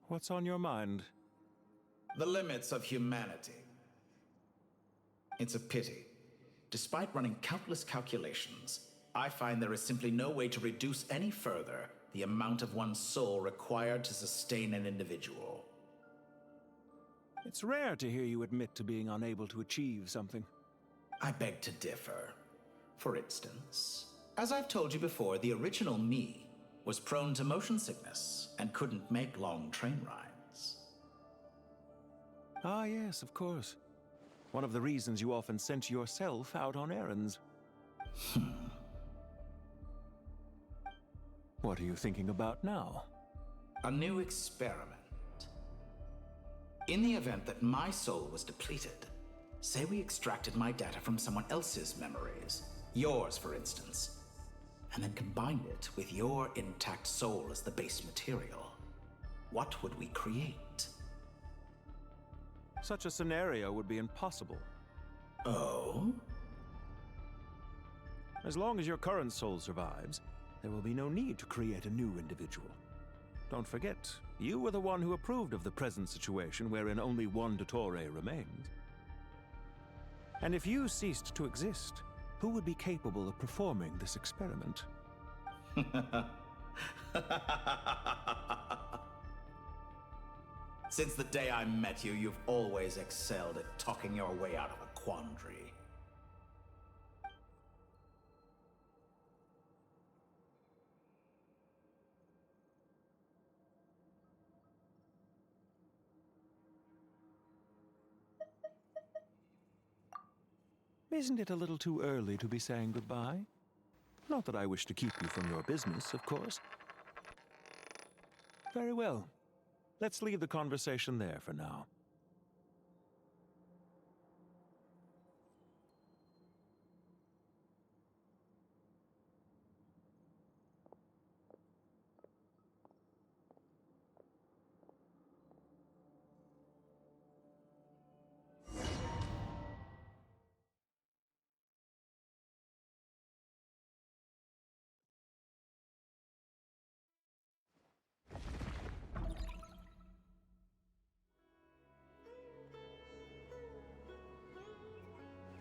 What's on your mind? The limits of humanity. It's a pity. Despite running countless calculations, I find there is simply no way to reduce any further the amount of one's soul required to sustain an individual. It's rare to hear you admit to being unable to achieve something. I beg to differ. For instance, as I've told you before, the original me was prone to motion sickness and couldn't make long train rides. Ah, yes, of course. One of the reasons you often sent yourself out on errands. What are you thinking about now? A new experiment. In the event that my soul was depleted, say we extracted my data from someone else's memories, yours for instance, and then combined it with your intact soul as the base material, what would we create? Such a scenario would be impossible. Oh? As long as your current soul survives, there will be no need to create a new individual. Don't forget, you were the one who approved of the present situation wherein only one Dottore remains. And if you ceased to exist, who would be capable of performing this experiment? Since the day I met you, you've always excelled at talking your way out of a quandary. Isn't it a little too early to be saying goodbye? Not that I wish to keep you from your business, of course. Very well. Let's leave the conversation there for now.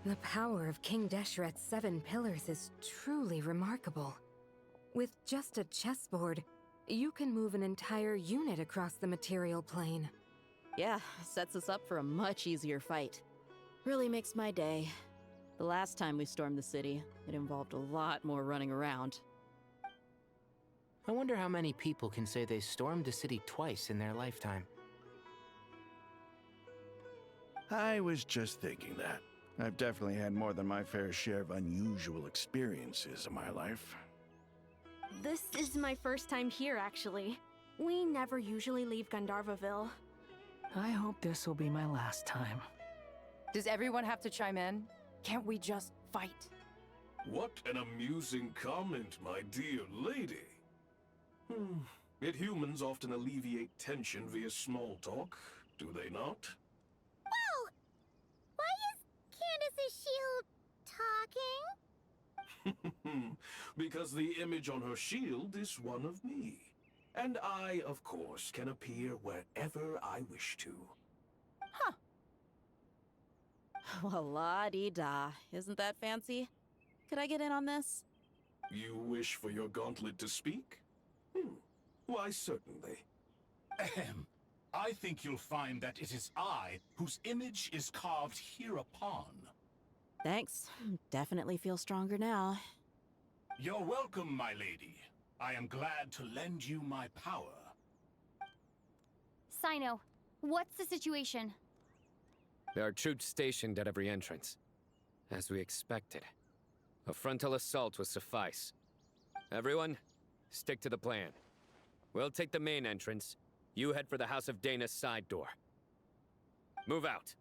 The power of King Deshret's 7 pillars is truly remarkable. With just a chessboard, you can move an entire unit across the material plane. Yeah, sets us up for a much easier fight. Really makes my day. The last time we stormed the city, it involved a lot more running around. I wonder how many people can say they stormed a city twice in their lifetime. I was just thinking that. I've definitely had more than my fair share of unusual experiences in my life. This is my first time here, actually. We never usually leave Gandharvaville. I hope this will be my last time. Does everyone have to chime in? Can't we just fight? What an amusing comment, my dear lady. Yet humans often alleviate tension via small talk, do they not? Whoa! Why is Candace's shield talking? Because the image on her shield is one of me. And I, of course, can appear wherever I wish to. Well, la-di-da. Isn't that fancy? Could I get in on this? You wish for your gauntlet to speak? Why, certainly. Ahem. I think you'll find that it is I whose image is carved hereupon. Thanks. Definitely feel stronger now. You're welcome, my lady. I am glad to lend you my power. Sino, what's the situation? There are troops stationed at every entrance. As we expected. A frontal assault will suffice. Everyone, stick to the plan. We'll take the main entrance. You head for the House of Dana's side door. Move out.